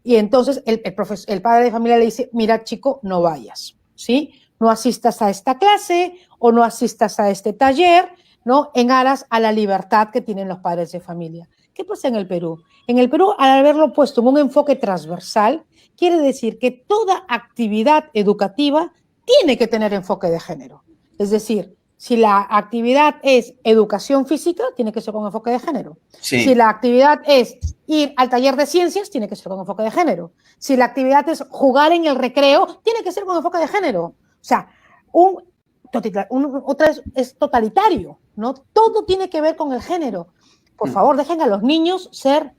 Y entonces el padre de familia le dice, mira chico, no vayas, ¿sí? No asistas a esta clase o no asistas a este taller, ¿no? En aras a la libertad que tienen los padres de familia. ¿Qué pasa en el Perú? En el Perú, al haberlo puesto en un enfoque transversal, quiere decir que toda actividad educativa tiene que tener enfoque de género. Es decir, si la actividad es educación física, tiene que ser con enfoque de género. Si Sí. la actividad es ir al taller de ciencias, tiene que ser con enfoque de género. Si la actividad es jugar en el recreo, tiene que ser con enfoque de género. O sea, otra vez es totalitario, ¿no? Todo tiene que ver con el género. Por favor, dejen a los niños ser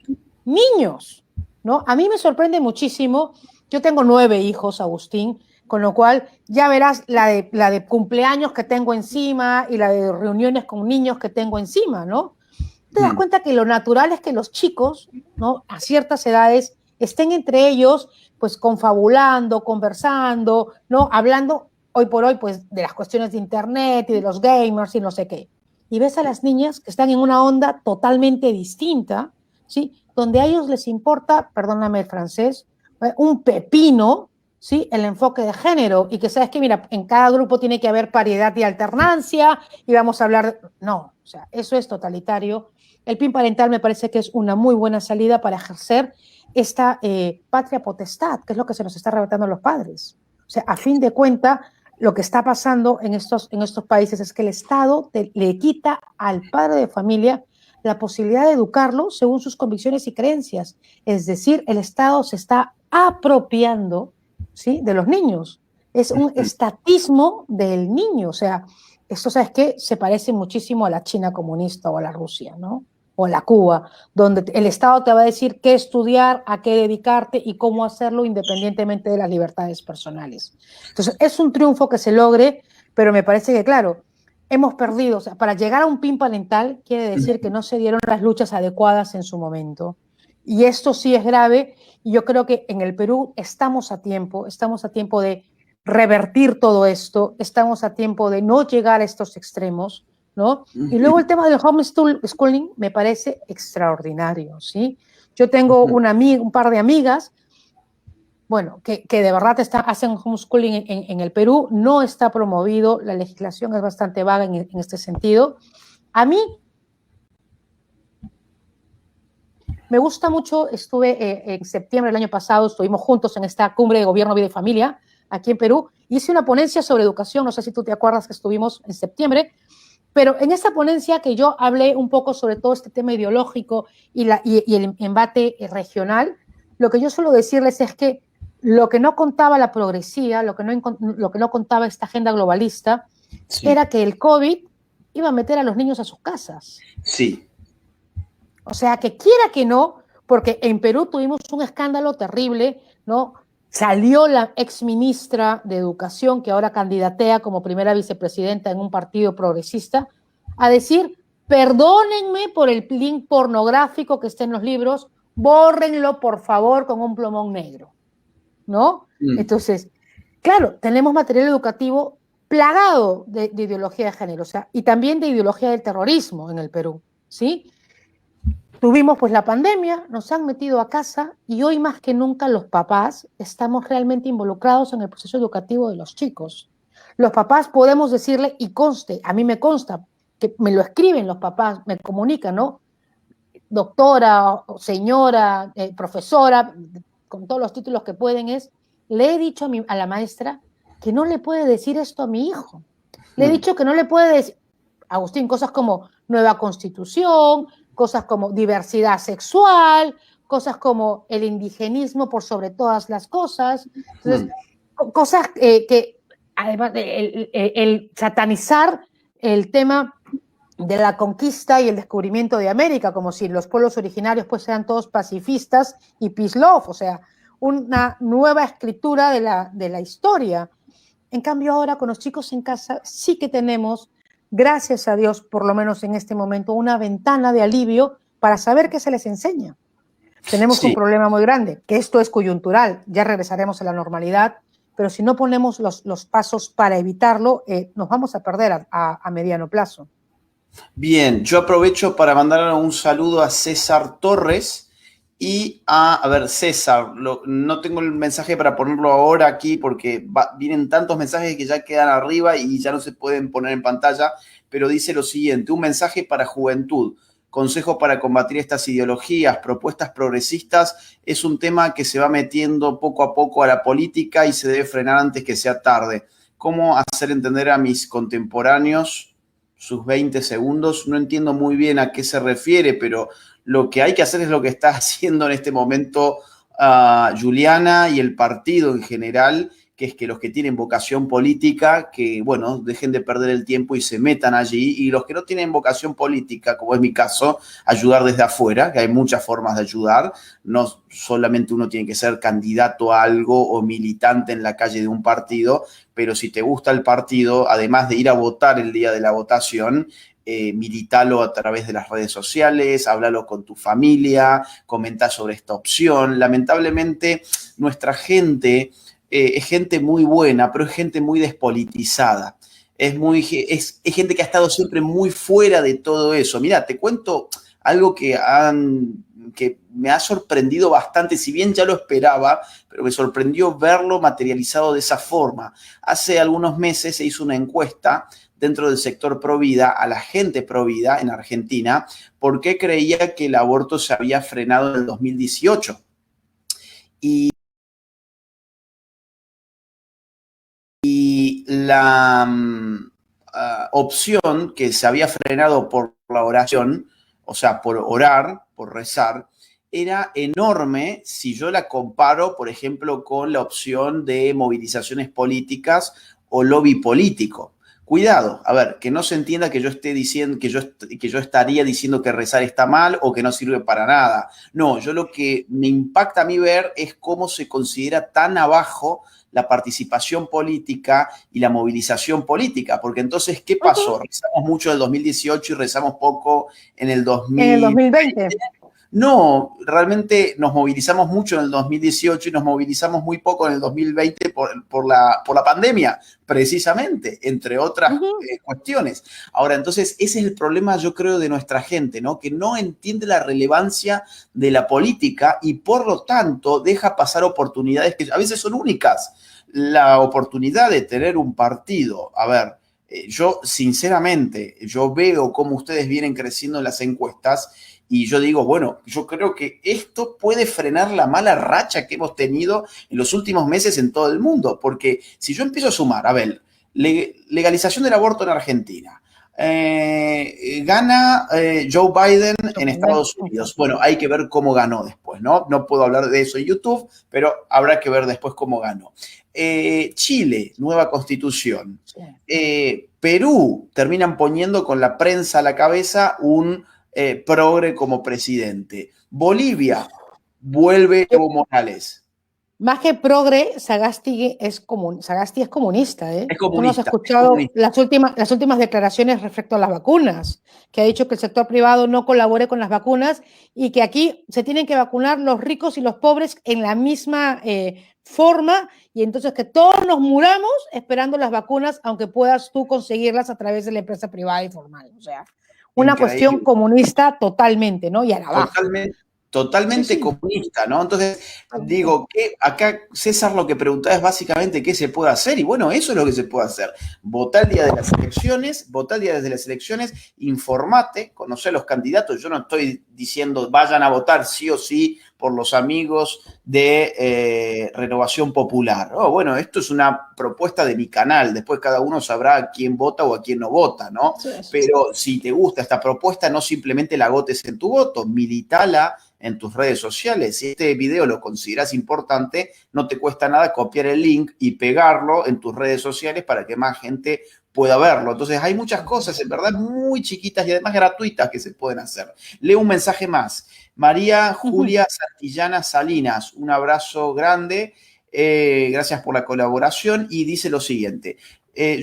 niños, ¿no? A mí me sorprende muchísimo. Yo tengo 9 hijos, Agustín, con lo cual ya verás la de cumpleaños que tengo encima y la de reuniones con niños que tengo encima, ¿no? Te das cuenta que lo natural es que los chicos, ¿no? A ciertas edades estén entre ellos, pues confabulando, conversando, ¿no? Hablando hoy por hoy, pues de las cuestiones de internet y de los gamers y no sé qué. Y ves a las niñas que están en una onda totalmente distinta, ¿sí? Donde a ellos les importa, perdóname el francés, un pepino, ¿sí? El enfoque de género y que sabes que, mira, en cada grupo tiene que haber paridad y alternancia y vamos a hablar, no, o sea, eso es totalitario. El PIN parental me parece que es una muy buena salida para ejercer esta patria potestad, que es lo que se nos está arrebatando a los padres. O sea, a fin de cuentas, lo que está pasando en estos países es que el Estado le quita al padre de familia la posibilidad de educarlo según sus convicciones y creencias. Es decir, el Estado se está apropiando, ¿sí?, de los niños. Es un estatismo del niño. O sea, esto, ¿sabes qué? Se parece muchísimo a la China comunista o a la Rusia, ¿no? O a la Cuba, donde el Estado te va a decir qué estudiar, a qué dedicarte y cómo hacerlo independientemente de las libertades personales. Entonces, es un triunfo que se logre, pero me parece que, claro, hemos perdido. O sea, para llegar a un PIN parental quiere decir que no se dieron las luchas adecuadas en su momento. Y esto sí es grave, y yo creo que en el Perú estamos a tiempo de revertir todo esto, estamos a tiempo de no llegar a estos extremos, ¿no? Y luego el tema del homeschooling me parece extraordinario, ¿sí? Yo tengo un par de amigas, bueno, que de verdad hacen homeschooling en el Perú, no está promovido, la legislación es bastante vaga en este sentido. A mí me gusta mucho, estuve en septiembre del año pasado, estuvimos juntos en esta cumbre de gobierno, vida y familia, aquí en Perú, hice una ponencia sobre educación, no sé si tú te acuerdas que estuvimos en septiembre, pero en esa ponencia que yo hablé un poco sobre todo este tema ideológico y el embate regional, lo que yo suelo decirles es que lo que no contaba la progresía, lo que no contaba esta agenda globalista, Sí, era que el COVID iba a meter a los niños a sus casas. sí. O sea, que quiera que no, porque en Perú tuvimos un escándalo terrible, ¿no? Salió la ex ministra de Educación, que ahora candidatea como primera vicepresidenta en un partido progresista, a decir, perdónenme por el link pornográfico que está en los libros, bórrenlo por favor con un plumón negro, ¿no? Entonces, claro, tenemos material educativo plagado de ideología de género, o sea, y también de ideología del terrorismo en el Perú, ¿sí? Tuvimos pues la pandemia, nos han metido a casa y hoy más que nunca los papás estamos realmente involucrados en el proceso educativo de los chicos. Los papás podemos decirle, y conste, a mí me consta, que me lo escriben los papás, me comunican, ¿no? Doctora, señora, profesora, con todos los títulos que pueden, le he dicho a la maestra que no le puede decir esto a mi hijo. Le he dicho que no le puede decir, Agustín, cosas como nueva constitución, cosas como diversidad sexual, cosas como el indigenismo por sobre todas las cosas. Entonces, cosas que, además, el satanizar el tema de la conquista y el descubrimiento de América, como si los pueblos originarios pues sean todos pacifistas y peace love, o sea, una nueva escritura de la historia. En cambio ahora con los chicos en casa sí que tenemos, gracias a Dios, por lo menos en este momento, una ventana de alivio para saber qué se les enseña. Tenemos un problema muy grande, que esto es coyuntural, ya regresaremos a la normalidad, pero si no ponemos los pasos para evitarlo, nos vamos a perder a mediano plazo. Bien, yo aprovecho para mandar un saludo a César Torres y a ver, César, no tengo el mensaje para ponerlo ahora aquí porque vienen tantos mensajes que ya quedan arriba y ya no se pueden poner en pantalla, pero dice lo siguiente: un mensaje para juventud, consejo para combatir estas ideologías, propuestas progresistas, es un tema que se va metiendo poco a poco a la política y se debe frenar antes que sea tarde. ¿Cómo hacer entender a mis contemporáneos sus 20 segundos? No entiendo muy bien a qué se refiere, pero lo que hay que hacer es lo que está haciendo en este momento Juliana y el partido en general, que es que los que tienen vocación política, que, bueno, dejen de perder el tiempo y se metan allí, y los que no tienen vocación política, como es mi caso, ayudar desde afuera, que hay muchas formas de ayudar, no solamente uno tiene que ser candidato a algo o militante en la calle de un partido, pero si te gusta el partido, además de ir a votar el día de la votación, militalo a través de las redes sociales, háblalo con tu familia, comenta sobre esta opción. Lamentablemente, nuestra gente es gente muy buena, pero es gente muy despolitizada. Es gente que ha estado siempre muy fuera de todo eso. Mira, te cuento algo que me ha sorprendido bastante, si bien ya lo esperaba, pero me sorprendió verlo materializado de esa forma. Hace algunos meses se hizo una encuesta dentro del sector provida a la gente provida en Argentina, porque creía que el aborto se había frenado en el 2018. Y la opción que se había frenado por la oración, o sea, por orar, por rezar, era enorme si yo la comparo, por ejemplo, con la opción de movilizaciones políticas o lobby político. Cuidado, a ver, que no se entienda que yo esté diciendo, que yo estaría diciendo que rezar está mal o que no sirve para nada. No, yo lo que me impacta a mí ver es cómo se considera tan abajo la participación política y la movilización política, porque entonces, ¿qué pasó? Rezamos mucho en el 2018 y rezamos poco en el 2020. En el 2020. No, realmente nos movilizamos mucho en el 2018 y nos movilizamos muy poco en el 2020 por la pandemia, precisamente, entre otras cuestiones. Ahora, entonces, ese es el problema, yo creo, de nuestra gente, ¿no? Que no entiende la relevancia de la política y, por lo tanto, deja pasar oportunidades que a veces son únicas. La oportunidad de tener un partido, a ver, yo, sinceramente, yo veo cómo ustedes vienen creciendo en las encuestas y yo digo, bueno, yo creo que esto puede frenar la mala racha que hemos tenido en los últimos meses en todo el mundo, porque si yo empiezo a sumar, a ver, legalización del aborto en Argentina, gana Joe Biden en Estados Unidos. Bueno, hay que ver cómo ganó después, ¿no? No puedo hablar de eso en YouTube, pero habrá que ver después cómo ganó. Chile, nueva constitución. Perú, terminan poniendo con la prensa a la cabeza un progre como presidente. Bolivia, vuelve Evo Morales. Más que progre, Sagasti es comunista. Es comunista. Tú no has escuchado las últimas declaraciones respecto a las vacunas, que ha dicho que el sector privado no colabore con las vacunas y que aquí se tienen que vacunar los ricos y los pobres en la misma forma, y entonces que todos nos muramos esperando las vacunas, aunque puedas tú conseguirlas a través de la empresa privada y formal. O sea, una cuestión comunista totalmente, ¿no? Y a la baja. Totalmente comunista, ¿no? Entonces, digo, que acá César lo que preguntaba es básicamente qué se puede hacer, y bueno, eso es lo que se puede hacer. Votar el día de las elecciones, informate, conocer a los candidatos. Yo no estoy diciendo vayan a votar sí o sí por los amigos de Renovación Popular. Oh, bueno, esto es una propuesta de mi canal, después cada uno sabrá a quién vota o a quién no vota, ¿no? Sí. Pero si te gusta esta propuesta, no simplemente la agotes en tu voto, militala en tus redes sociales. Si este video lo consideras importante, no te cuesta nada copiar el link y pegarlo en tus redes sociales para que más gente pueda verlo. Entonces hay muchas cosas, en verdad, muy chiquitas y además gratuitas que se pueden hacer. Leo un mensaje más. María Julia Santillana Salinas, un abrazo grande. Gracias por la colaboración y dice lo siguiente.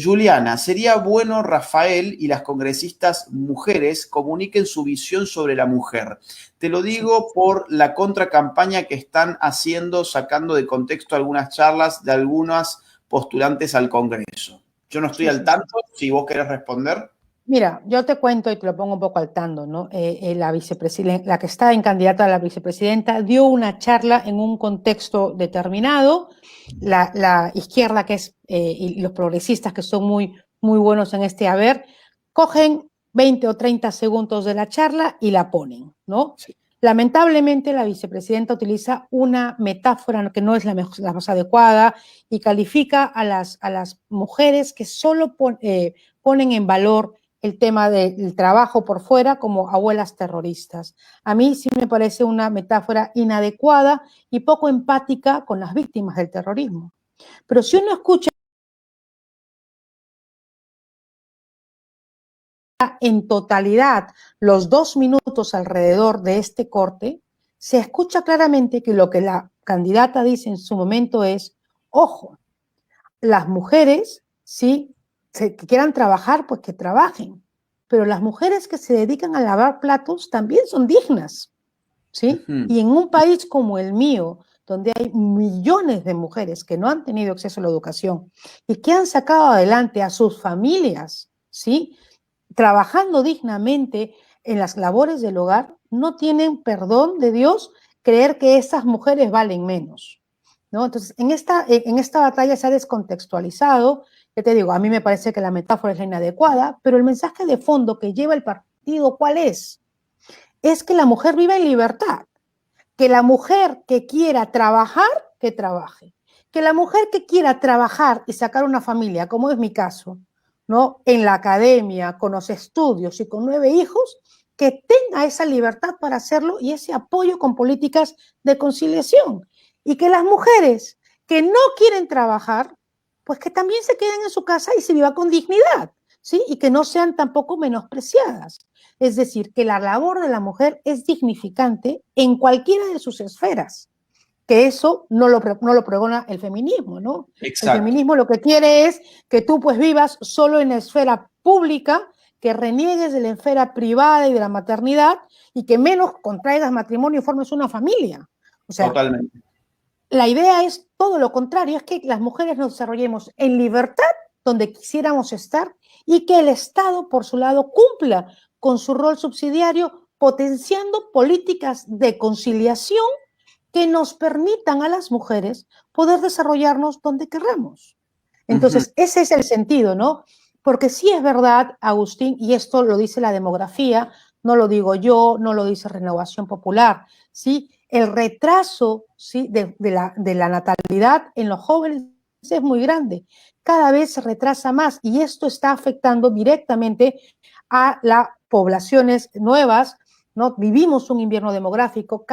Juliana, sería bueno Rafael y las congresistas mujeres comuniquen su visión sobre la mujer. Te lo digo por la contracampaña que están haciendo, sacando de contexto algunas charlas de algunas postulantes al Congreso. Yo no estoy al tanto, si vos querés responder. Mira, yo te cuento y te lo pongo un poco al tanto, ¿no? La vicepresidenta, la que está en candidata a la vicepresidenta, dio una charla en un contexto determinado. La izquierda, que es, y los progresistas, que son muy, muy buenos en este haber, cogen 20 o 30 segundos de la charla y la ponen, ¿no? Sí. Lamentablemente, la vicepresidenta utiliza una metáfora que no es la más adecuada y califica a las mujeres que solo ponen en valor el tema del trabajo por fuera como abuelas terroristas. A mí sí me parece una metáfora inadecuada y poco empática con las víctimas del terrorismo. Pero si uno escucha en totalidad los 2 minutos alrededor de este corte, se escucha claramente que lo que la candidata dice en su momento es, ojo, las mujeres, sí, que quieran trabajar, pues que trabajen, pero las mujeres que se dedican a lavar platos también son dignas, ¿sí? Y en un país como el mío, donde hay millones de mujeres que no han tenido acceso a la educación y que han sacado adelante a sus familias, ¿sí? Trabajando dignamente en las labores del hogar, no tienen perdón de Dios creer que esas mujeres valen menos, ¿no? Entonces, en esta batalla se ha descontextualizado. Ya te digo, a mí me parece que la metáfora es la inadecuada, pero el mensaje de fondo que lleva el partido, ¿cuál es? Es que la mujer vive en libertad, que la mujer que quiera trabajar, que trabaje, que la mujer que quiera trabajar y sacar una familia, como es mi caso, ¿no? En la academia, con los estudios y con 9 hijos, que tenga esa libertad para hacerlo y ese apoyo con políticas de conciliación. Y que las mujeres que no quieren trabajar, pues que también se queden en su casa y se viva con dignidad, ¿sí? Y que no sean tampoco menospreciadas. Es decir, que la labor de la mujer es dignificante en cualquiera de sus esferas, que eso no lo pregona el feminismo, ¿no? Exacto. El feminismo lo que quiere es que tú pues vivas solo en la esfera pública, que reniegues de la esfera privada y de la maternidad y que menos contraigas matrimonio y formes una familia. O sea, totalmente. La idea es todo lo contrario, es que las mujeres nos desarrollemos en libertad donde quisiéramos estar y que el Estado, por su lado, cumpla con su rol subsidiario, potenciando políticas de conciliación que nos permitan a las mujeres poder desarrollarnos donde querramos. Entonces, ese es el sentido, ¿no? Porque sí es verdad, Agustín, y esto lo dice la demografía, no lo digo yo, no lo dice Renovación Popular, ¿sí? El retraso, ¿sí? de la natalidad en los jóvenes es muy grande. Cada vez se retrasa más y esto está afectando directamente a las poblaciones nuevas, ¿no? Vivimos un invierno demográfico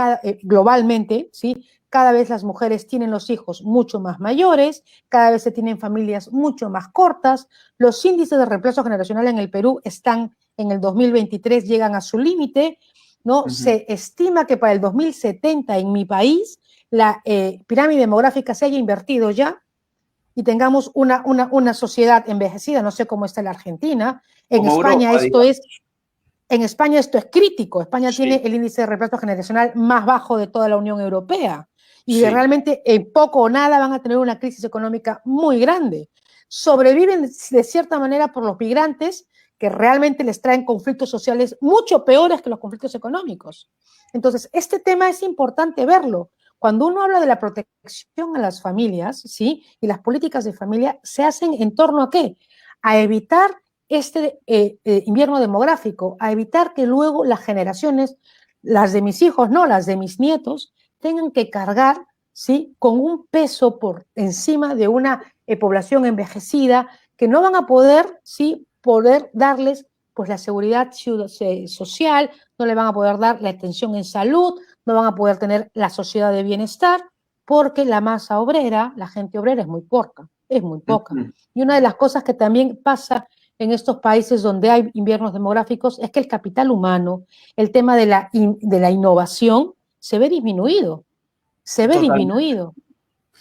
globalmente, ¿sí? Cada vez las mujeres tienen los hijos mucho más mayores, cada vez se tienen familias mucho más cortas, los índices de reemplazo generacional en el Perú están en el 2023, llegan a su límite, ¿no? Se estima que para el 2070 en mi país la pirámide demográfica se haya invertido ya y tengamos una sociedad envejecida, no sé cómo está la Argentina, en España esto es crítico. España tiene el índice de reemplazo generacional más bajo de toda la Unión Europea y realmente en poco o nada van a tener una crisis económica muy grande. Sobreviven de cierta manera por los migrantes que realmente les traen conflictos sociales mucho peores que los conflictos económicos. Entonces, este tema es importante verlo. Cuando uno habla de la protección a las familias, ¿sí? Y las políticas de familia se hacen en torno a ¿qué? A evitar este invierno demográfico, a evitar que luego las generaciones, las de mis hijos, no, las de mis nietos, tengan que cargar, ¿sí?, con un peso por encima de una población envejecida que no van a poder, ¿sí?, poder darles pues la seguridad social, no le van a poder dar la atención en salud, no van a poder tener la sociedad de bienestar, porque la masa obrera, la gente obrera es muy poca, es muy poca. Y una de las cosas que también pasa en estos países donde hay inviernos demográficos es que el capital humano, el tema de la innovación, se ve disminuido,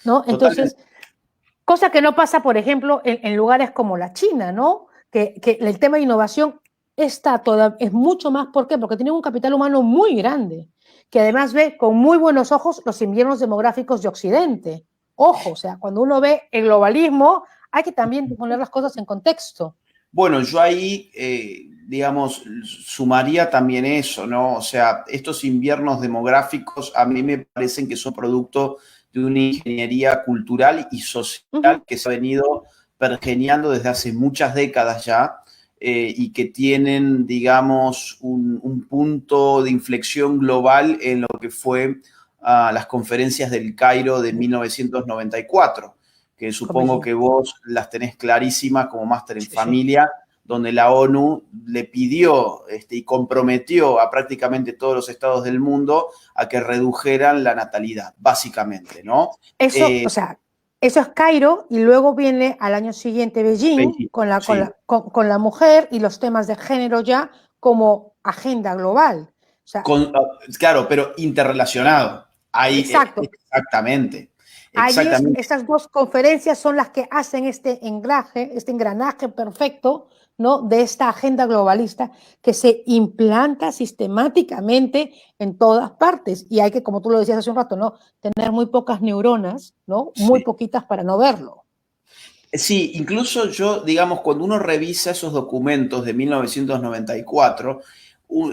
¿no? Entonces, cosa que no pasa, por ejemplo, en lugares como la China, ¿no? Que el tema de innovación es mucho más, ¿por qué? Porque tienen un capital humano muy grande, que además ve con muy buenos ojos los inviernos demográficos de Occidente. Ojo, o sea, cuando uno ve el globalismo, hay que también poner las cosas en contexto. Bueno, yo ahí, digamos, sumaría también eso, ¿no? O sea, estos inviernos demográficos a mí me parecen que son producto de una ingeniería cultural y social que se ha venido pergeñando desde hace muchas décadas ya, y que tienen, digamos, un punto de inflexión global en lo que fue las conferencias del Cairo de 1994, que supongo que vos las tenés clarísimas como máster en familia, donde la ONU le pidió y comprometió a prácticamente todos los estados del mundo a que redujeran la natalidad, básicamente, ¿no? Eso, o sea, eso es Cairo, y luego viene al año siguiente Beijing con la mujer y los temas de género ya como agenda global. O sea, claro, pero interrelacionado. Ahí, exacto. Exactamente. Estas dos conferencias son las que hacen este engranaje perfecto, ¿no?, de esta agenda globalista que se implanta sistemáticamente en todas partes. Y hay que, como tú lo decías hace un rato, ¿no?, tener muy pocas neuronas, ¿no?, muy poquitas para no verlo. Sí, incluso yo, digamos, cuando uno revisa esos documentos de 1994,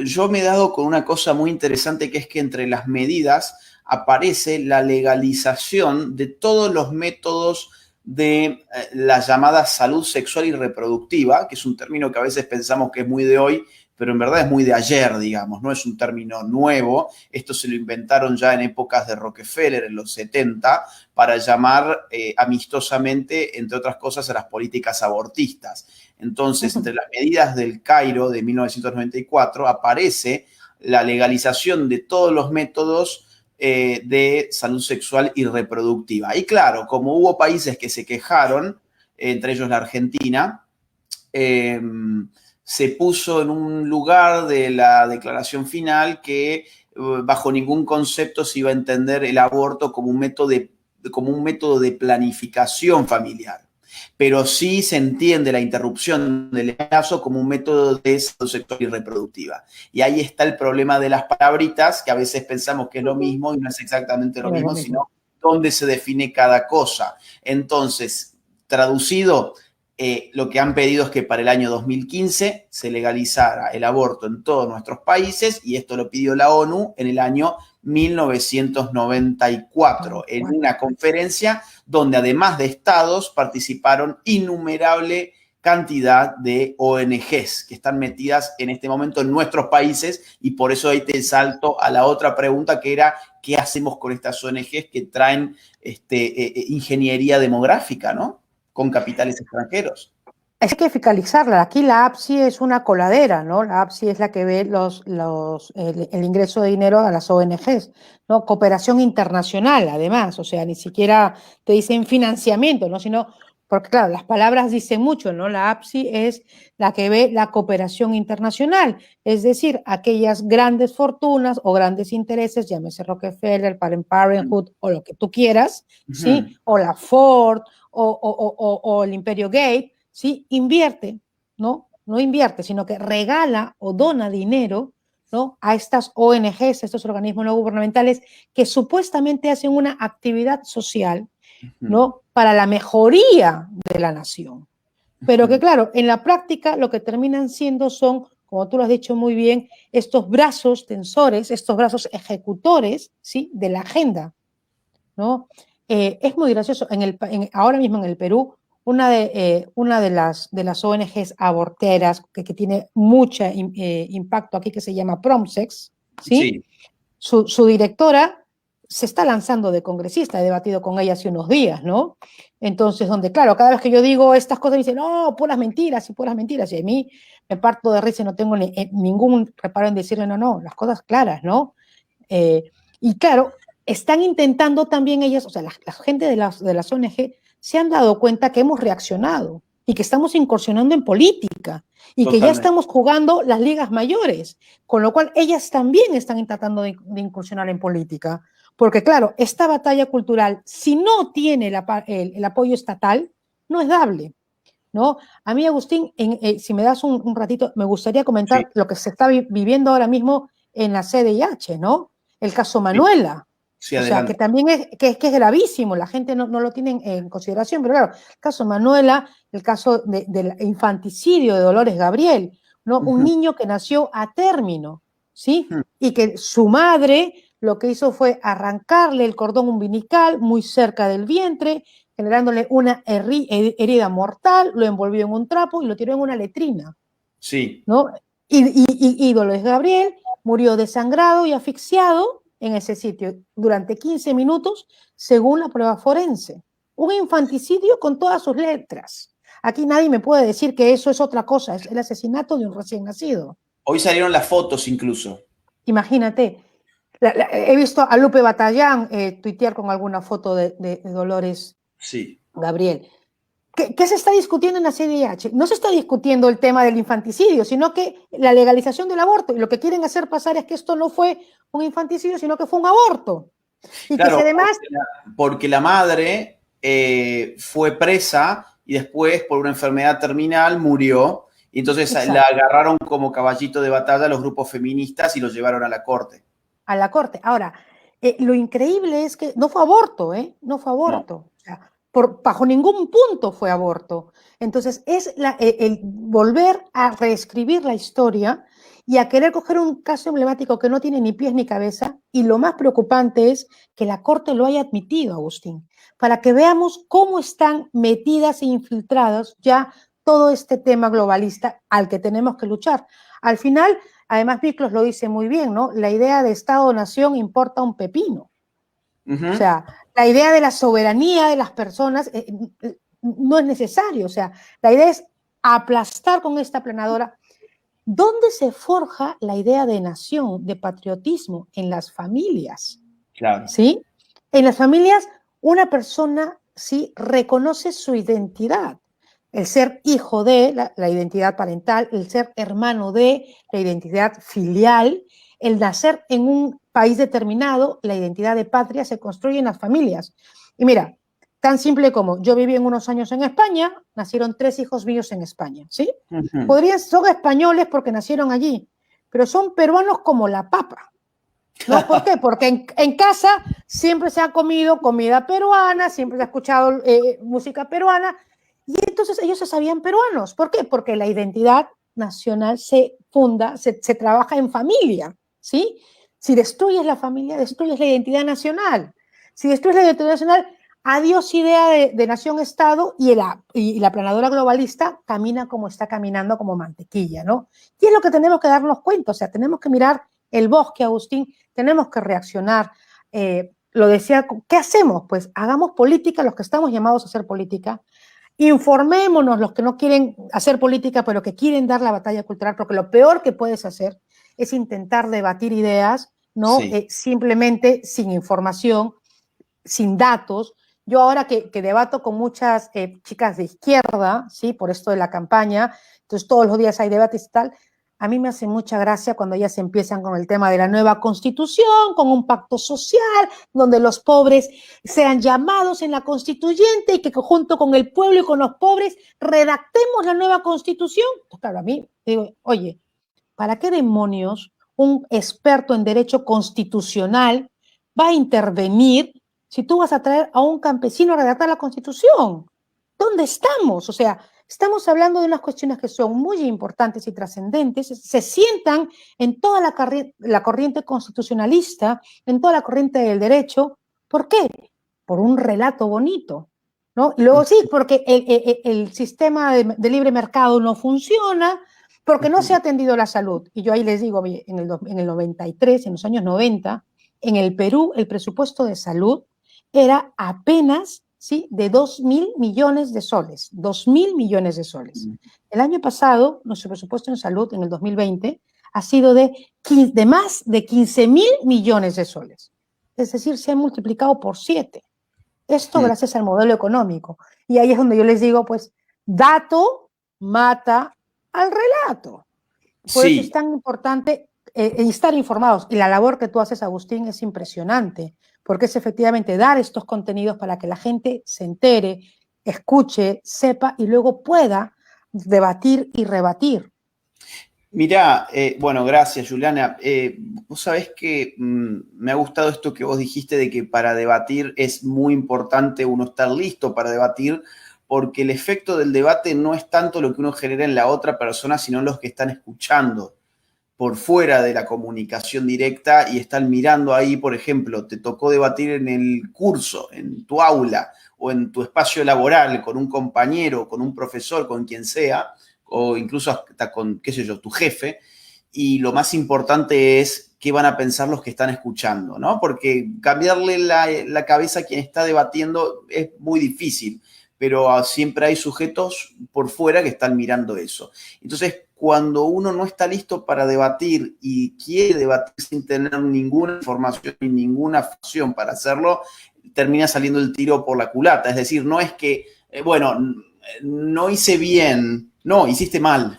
yo me he dado con una cosa muy interesante, que es que entre las medidas aparece la legalización de todos los métodos de la llamada salud sexual y reproductiva, que es un término que a veces pensamos que es muy de hoy, pero en verdad es muy de ayer, digamos, no es un término nuevo. Esto se lo inventaron ya en épocas de Rockefeller, en los 70, para llamar amistosamente, entre otras cosas, a las políticas abortistas. Entonces, entre las medidas del Cairo de 1994 aparece la legalización de todos los métodos de salud sexual y reproductiva. Y claro, como hubo países que se quejaron, entre ellos la Argentina, se puso en un lugar de la declaración final que bajo ningún concepto se iba a entender el aborto como un método de planificación familiar, pero sí se entiende la interrupción del embarazo como un método de salud sexual y reproductiva. Y ahí está el problema de las palabritas, que a veces pensamos que es lo mismo y no es exactamente lo mismo, sino dónde se define cada cosa. Entonces, traducido, lo que han pedido es que para el año 2015 se legalizara el aborto en todos nuestros países, y esto lo pidió la ONU en el año 1994, en una conferencia donde además de estados participaron innumerable cantidad de ONGs que están metidas en este momento en nuestros países, y por eso ahí te salto a la otra pregunta, que era ¿qué hacemos con estas ONGs que traen ingeniería demográfica, ¿no?, con capitales extranjeros? Hay que fiscalizarla. Aquí la APSI es una coladera, ¿no? La APSI es la que ve el ingreso de dinero a las ONGs, ¿no? Cooperación internacional, además, o sea, ni siquiera te dicen financiamiento, ¿no? Sino, porque claro, las palabras dicen mucho, ¿no? La APSI es la que ve la cooperación internacional, es decir, aquellas grandes fortunas o grandes intereses, llámese Rockefeller, Planned Parenthood o lo que tú quieras, ¿sí? O la Ford o el Imperio Gate, ¿sí? Invierte, ¿no? No invierte, sino que regala o dona dinero, ¿no?, a estas ONGs, a estos organismos no gubernamentales que supuestamente hacen una actividad social, ¿no?, para la mejoría de la nación. Pero que claro, en la práctica lo que terminan siendo son, como tú lo has dicho muy bien, estos brazos tensores, estos brazos ejecutores, ¿sí?, de la agenda, ¿no? Es muy gracioso. Ahora mismo en el Perú, una de las ONGs aborteras que tiene mucho impacto aquí, que se llama Promsex, ¿sí? Su directora se está lanzando de congresista, he debatido con ella hace unos días, ¿no? Entonces, donde, claro, cada vez que yo digo estas cosas, me dicen, no, puras mentiras, y a mí me parto de risa y no tengo ningún reparo en decirle, no, las cosas claras, ¿no? Y claro, están intentando también ellas, o sea, la gente de las ONG se han dado cuenta que hemos reaccionado y que estamos incursionando en política y que ya estamos jugando las ligas mayores, con lo cual ellas también están tratando de incursionar en política. Porque claro, esta batalla cultural, si no tiene el apoyo estatal, no es dable, ¿no? A mí, Agustín, si me das un ratito, me gustaría comentar lo que se está viviendo ahora mismo en la CDIH, ¿no? El caso Manuela. Sí, o sea, que también es gravísimo, la gente no lo tiene en consideración, pero claro, el caso Manuela, el caso del infanticidio de Dolores Gabriel, ¿no? Un niño que nació a término, ¿sí? Y que su madre lo que hizo fue arrancarle el cordón umbilical muy cerca del vientre, generándole una herida mortal, lo envolvió en un trapo y lo tiró en una letrina. Sí. ¿No? Y Dolores Gabriel murió desangrado y asfixiado en ese sitio durante 15 minutos, según la prueba forense. Un infanticidio con todas sus letras. Aquí nadie me puede decir que eso es otra cosa, es el asesinato de un recién nacido. Hoy salieron las fotos incluso. Imagínate. He visto a Lupe Batallán tuitear con alguna foto de Dolores Gabriel. ¿Qué se está discutiendo en la CDH? No se está discutiendo el tema del infanticidio, sino que la legalización del aborto. Y lo que quieren hacer pasar es que esto no fue un infanticidio, sino que fue un aborto. Y claro, que si además... porque la madre fue presa y después, por una enfermedad terminal, murió. Y entonces la agarraron como caballito de batalla los grupos feministas y lo llevaron a la corte. A la corte. Ahora, lo increíble es que no fue aborto, no fue aborto. No. O sea, bajo ningún punto fue aborto. Entonces, es el volver a reescribir la historia y a querer coger un caso emblemático que no tiene ni pies ni cabeza, y lo más preocupante es que la Corte lo haya admitido, Agustín, para que veamos cómo están metidas e infiltradas ya todo este tema globalista al que tenemos que luchar. Al final, además, Miklos lo dice muy bien, ¿no? La idea de Estado-nación importa un pepino. O sea, la idea de la soberanía de las personas no es necesario. O sea, la idea es aplastar con esta aplanadora. ¿Dónde se forja la idea de nación, de patriotismo? En las familias. Claro. ¿Sí? En las familias, una persona sí reconoce su identidad. El ser hijo de, la identidad parental, el ser hermano de, la identidad filial, el nacer en un país determinado, la identidad de patria se construye en las familias. Y mira, tan simple como yo viví en unos años en España, nacieron 3 hijos míos en España, ¿sí? Son españoles porque nacieron allí, pero son peruanos como la papa. ¿No? ¿Por qué? Porque en casa siempre se ha comido comida peruana, siempre se ha escuchado música peruana, y entonces ellos se sabían peruanos. ¿Por qué? Porque la identidad nacional se funda, se trabaja en familia, ¿sí? Si destruyes la familia, destruyes la identidad nacional. Si destruyes la identidad nacional, adiós idea de nación-estado, y la planadora globalista camina como está caminando, como mantequilla, ¿no? Y es lo que tenemos que darnos cuenta, o sea, tenemos que mirar el bosque, Agustín, tenemos que reaccionar. Lo decía, ¿qué hacemos? Pues hagamos política, los que estamos llamados a hacer política, informémonos los que no quieren hacer política, pero que quieren dar la batalla cultural, porque lo peor que puedes hacer es intentar debatir ideas, ¿no? Sí. Simplemente sin información, sin datos. Yo ahora que debato con muchas chicas de izquierda, ¿sí? Por esto de la campaña, entonces todos los días hay debates y tal. A mí me hace mucha gracia cuando ellas empiezan con el tema de la nueva constitución, con un pacto social, donde los pobres sean llamados en la constituyente y que junto con el pueblo y con los pobres redactemos la nueva constitución. Pues claro, a mí digo, oye, ¿para qué demonios un experto en derecho constitucional va a intervenir si tú vas a traer a un campesino a redactar la constitución? ¿Dónde estamos? O sea, estamos hablando de unas cuestiones que son muy importantes y trascendentes, se sientan en toda la corriente constitucionalista, en toda la corriente del derecho. ¿Por qué? Por un relato bonito, ¿no? Y luego sí, porque el sistema de libre mercado no funciona, porque no se ha atendido la salud. Y yo ahí les digo, en el 93, en los años 90, en el Perú el presupuesto de salud era apenas, ¿sí?, de 2.000 millones de soles, 2.000 millones de soles. El año pasado, nuestro presupuesto en salud, en el 2020, ha sido de más de 15.000 millones de soles. Es decir, se ha multiplicado por 7. Esto gracias al modelo económico. Y ahí es donde yo les digo, pues, dato mata al relato. Por eso es tan importante estar informados. Y la labor que tú haces, Agustín, es impresionante, porque es efectivamente dar estos contenidos para que la gente se entere, escuche, sepa y luego pueda debatir y rebatir. Mirá, bueno, gracias, Juliana. Vos sabés que me ha gustado esto que vos dijiste de que para debatir es muy importante uno estar listo para debatir, porque el efecto del debate no es tanto lo que uno genera en la otra persona, sino en los que están escuchando por fuera de la comunicación directa y están mirando ahí, por ejemplo, te tocó debatir en el curso, en tu aula o en tu espacio laboral con un compañero, con un profesor, con quien sea, o incluso hasta con, qué sé yo, tu jefe, y lo más importante es qué van a pensar los que están escuchando, ¿no? Porque cambiarle la cabeza a quien está debatiendo es muy difícil, pero siempre hay sujetos por fuera que están mirando eso. Entonces, cuando uno no está listo para debatir y quiere debatir sin tener ninguna información ni ninguna función para hacerlo, termina saliendo el tiro por la culata. Es decir, no es que, bueno, no hice bien, no, hiciste mal.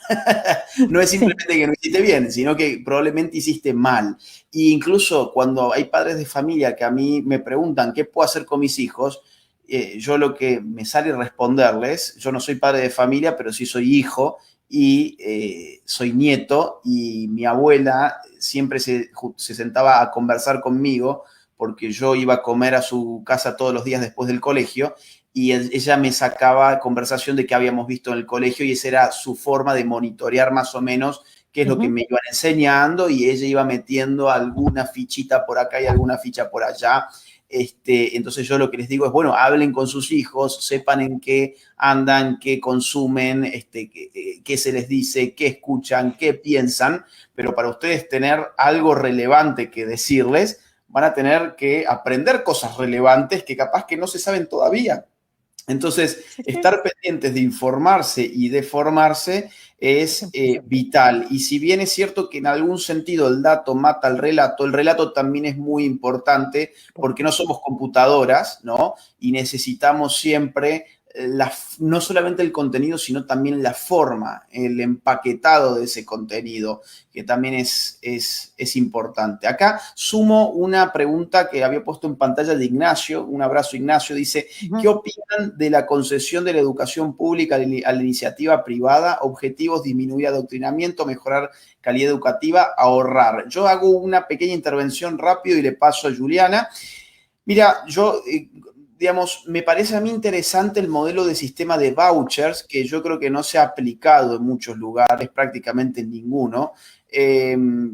No es simplemente que no hiciste bien, sino que probablemente hiciste mal. E incluso cuando hay padres de familia que a mí me preguntan qué puedo hacer con mis hijos, yo lo que me sale responderles, yo no soy padre de familia, pero sí soy hijo y soy nieto, y mi abuela siempre se sentaba a conversar conmigo porque yo iba a comer a su casa todos los días después del colegio, y ella me sacaba conversación de qué habíamos visto en el colegio, y esa era su forma de monitorear más o menos qué es lo que me iban enseñando, y ella iba metiendo alguna fichita por acá y alguna ficha por allá. Entonces yo lo que les digo es, bueno, hablen con sus hijos, sepan en qué andan, qué consumen, qué se les dice, qué escuchan, qué piensan, pero para ustedes tener algo relevante que decirles, van a tener que aprender cosas relevantes que capaz que no se saben todavía. Entonces, estar pendientes de informarse y de formarse es vital. Y si bien es cierto que en algún sentido el dato mata al relato, el relato también es muy importante porque no somos computadoras, ¿no? Y necesitamos siempre no solamente el contenido, sino también la forma, el empaquetado de ese contenido, que también es importante. Acá sumo una pregunta que había puesto en pantalla de Ignacio. Un abrazo, Ignacio. Dice, ¿qué opinan de la concesión de la educación pública a la iniciativa privada? Objetivos: disminuir adoctrinamiento, mejorar calidad educativa, ahorrar. Yo hago una pequeña intervención rápido y le paso a Juliana. Mira, yo... digamos, me parece a mí interesante el modelo de sistema de vouchers, que yo creo que no se ha aplicado en muchos lugares, prácticamente en ninguno,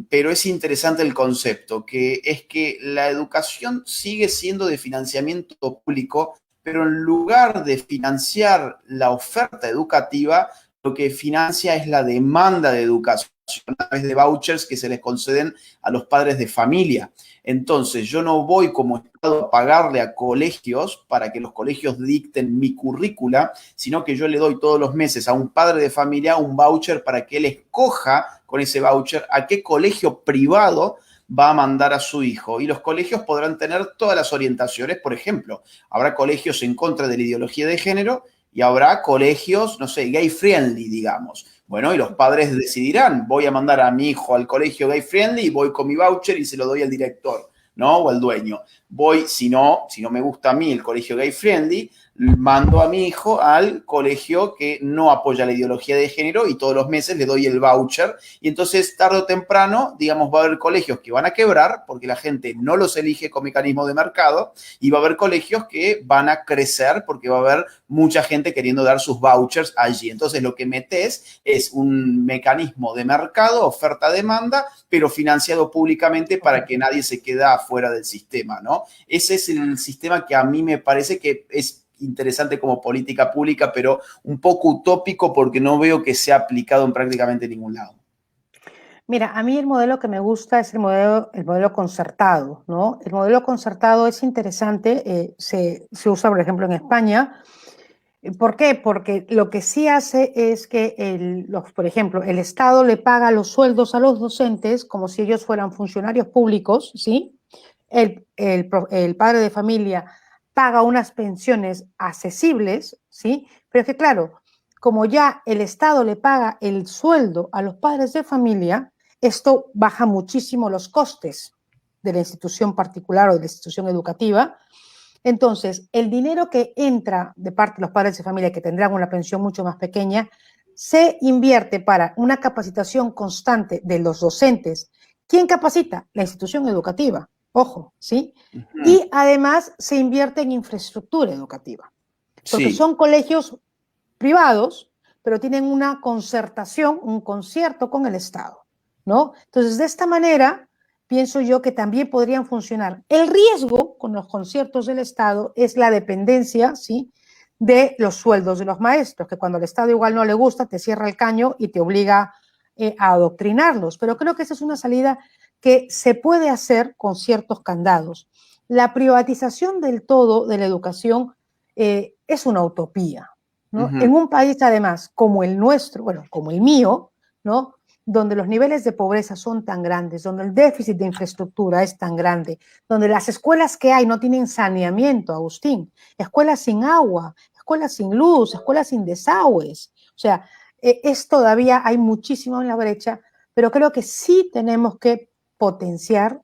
pero es interesante el concepto, que es que la educación sigue siendo de financiamiento público, pero en lugar de financiar la oferta educativa, lo que financia es la demanda de educación a través de vouchers que se les conceden a los padres de familia. Entonces, yo no voy como Estado a pagarle a colegios para que los colegios dicten mi currícula, sino que yo le doy todos los meses a un padre de familia un voucher para que él escoja con ese voucher a qué colegio privado va a mandar a su hijo. Y los colegios podrán tener todas las orientaciones. Por ejemplo, habrá colegios en contra de la ideología de género y habrá colegios, no sé, gay friendly, digamos. Bueno, y los padres decidirán, voy a mandar a mi hijo al colegio gay friendly y voy con mi voucher y se lo doy al director, ¿no? O al dueño. Voy, si no me gusta a mí el colegio gay friendly, mando a mi hijo al colegio que no apoya la ideología de género y todos los meses le doy el voucher. Y entonces, tarde o temprano, digamos, va a haber colegios que van a quebrar porque la gente no los elige con mecanismo de mercado, y va a haber colegios que van a crecer porque va a haber mucha gente queriendo dar sus vouchers allí. Entonces, lo que metes es un mecanismo de mercado, oferta-demanda, pero financiado públicamente para que nadie se quede afuera del sistema, ¿no? Ese es el sistema que a mí me parece que es interesante como política pública, pero un poco utópico porque no veo que sea aplicado en prácticamente ningún lado. Mira, a mí el modelo que me gusta es el modelo concertado, ¿no? El modelo concertado es interesante, se usa, por ejemplo, en España. ¿Por qué? Porque lo que sí hace es que, por ejemplo, el Estado le paga los sueldos a los docentes como si ellos fueran funcionarios públicos, ¿sí? El padre de familia paga unas pensiones accesibles, ¿sí? Pero es que, claro, como ya el Estado le paga el sueldo a los padres de familia, esto baja muchísimo los costes de la institución particular o de la institución educativa. Entonces, el dinero que entra de parte de los padres de familia, que tendrán una pensión mucho más pequeña, se invierte para una capacitación constante de los docentes. ¿Quién capacita? La institución educativa, ojo, ¿sí? Y además se invierte en infraestructura educativa, porque Sí. son colegios privados, pero tienen una concertación, un concierto con el Estado, ¿no? Entonces, de esta manera, pienso yo que también podrían funcionar. El riesgo con los conciertos del Estado es la dependencia, ¿sí?, de los sueldos de los maestros, que cuando al Estado igual no le gusta, te cierra el caño y te obliga a adoctrinarlos. Pero creo que esa es una salida que se puede hacer con ciertos candados. La privatización del todo de la educación es una utopía, ¿no? En un país, además, como el nuestro, bueno, como el mío, ¿no?, donde los niveles de pobreza son tan grandes, donde el déficit de infraestructura es tan grande, donde las escuelas que hay no tienen saneamiento, Agustín, escuelas sin agua, escuelas sin luz, escuelas sin desagües. O sea, es todavía, hay muchísimo en la brecha, pero creo que sí tenemos que potenciar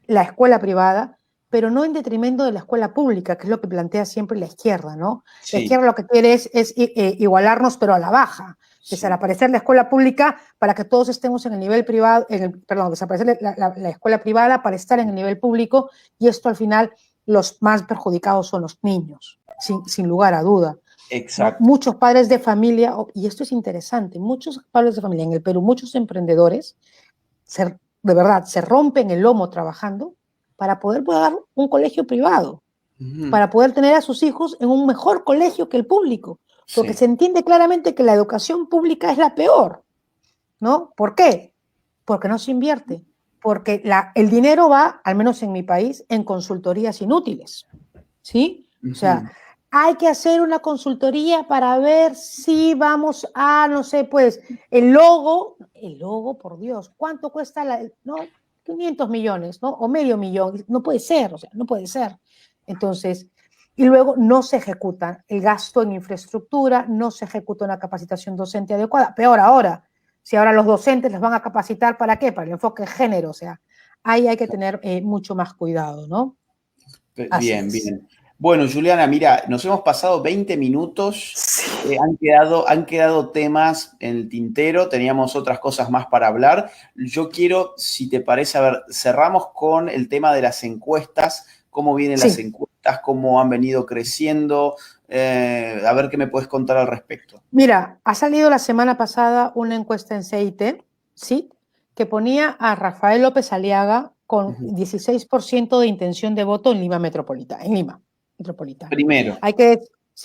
la escuela privada, pero no en detrimento de la escuela pública, que es lo que plantea siempre la izquierda, ¿no? Sí. La izquierda lo que quiere es igualarnos, pero a la baja. Sí. Desaparecer la escuela pública para que todos estemos en el nivel privado, desaparecer la escuela privada para estar en el nivel público, y esto al final los más perjudicados son los niños, sin lugar a duda. Exacto. ¿No? Muchos padres de familia, y esto es interesante, muchos padres de familia en el Perú, muchos emprendedores, de verdad, se rompen el lomo trabajando para poder pagar un colegio privado, para poder tener a sus hijos en un mejor colegio que el público, porque se entiende claramente que la educación pública es la peor, ¿no? ¿Por qué? Porque no se invierte, porque el dinero va, al menos en mi país, en consultorías inútiles, ¿sí? O sea, hay que hacer una consultoría para ver si vamos a, no sé, pues, el logo, por Dios, ¿cuánto cuesta no, 500 millones, ¿no? O medio millón, no puede ser, o sea, no puede ser. Entonces, y luego no se ejecuta el gasto en infraestructura, no se ejecuta una capacitación docente adecuada. Peor ahora, si ahora los docentes les van a capacitar, ¿para qué? Para el enfoque de género, o sea, ahí hay que tener mucho más cuidado, ¿no? Bien, bien. Bueno, Juliana, mira, nos hemos pasado 20 minutos, sí. Han quedado temas en el tintero, teníamos otras cosas más para hablar. Yo quiero, si te parece, a ver, cerramos con el tema de las encuestas, cómo vienen las encuestas, cómo han venido creciendo, a ver qué me puedes contar al respecto. Mira, ha salido la semana pasada una encuesta en CIT, ¿sí?, que ponía a Rafael López Aliaga con 16% de intención de voto en Lima Metropolitana. Primero.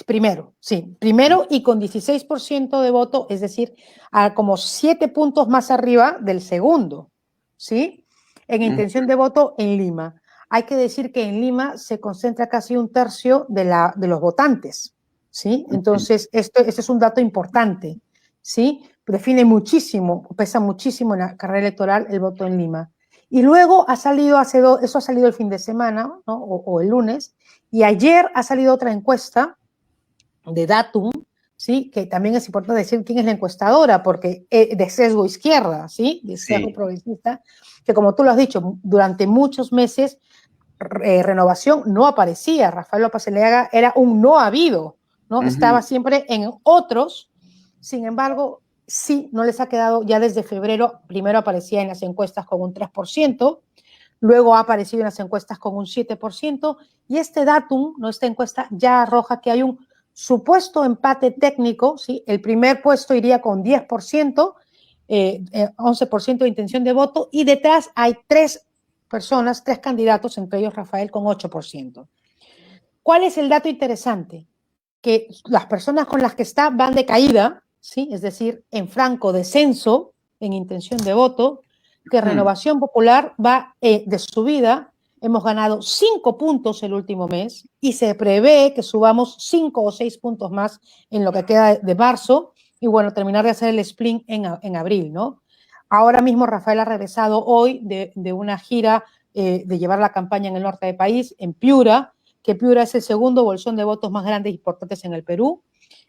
Primero y con 16% de voto, es decir, a como 7 puntos más arriba del segundo, ¿sí?, en intención de voto en Lima. Hay que decir que en Lima se concentra casi un tercio de los votantes, ¿sí? Entonces, este es un dato importante, ¿sí? Define muchísimo, pesa muchísimo en la carrera electoral el voto en Lima. Y luego ha salido eso ha salido el fin de semana, ¿no?, o el lunes, y ayer ha salido otra encuesta de Datum, ¿sí?, que también es importante decir quién es la encuestadora, porque de sesgo izquierda, ¿sí?, de sesgo progresista, que como tú lo has dicho, durante muchos meses Renovación no aparecía. Rafael López Aliaga era un no habido, ¿no? Estaba siempre en otros. Sin embargo, sí, no les ha quedado ya desde febrero. Primero aparecía en las encuestas con un 3%, luego ha aparecido en las encuestas con un 7%, y este datum, ¿no?, esta encuesta ya arroja que hay un supuesto empate técnico, ¿sí? El primer puesto iría con 10%, 11% de intención de voto, y detrás hay tres candidatos, entre ellos Rafael, con 8%. ¿Cuál es el dato interesante? Que las personas con las que está van de caída, ¿sí?, es decir, en franco descenso en intención de voto, que Renovación Popular va de subida. Hemos ganado 5 puntos el último mes y se prevé que subamos 5 o 6 puntos más en lo que queda de marzo y bueno, terminar de hacer el sprint en abril, ¿no? Ahora mismo Rafael ha regresado hoy de una gira de llevar la campaña en el norte del país, en Piura, que Piura es el segundo bolsón de votos más grande e importantes en el Perú.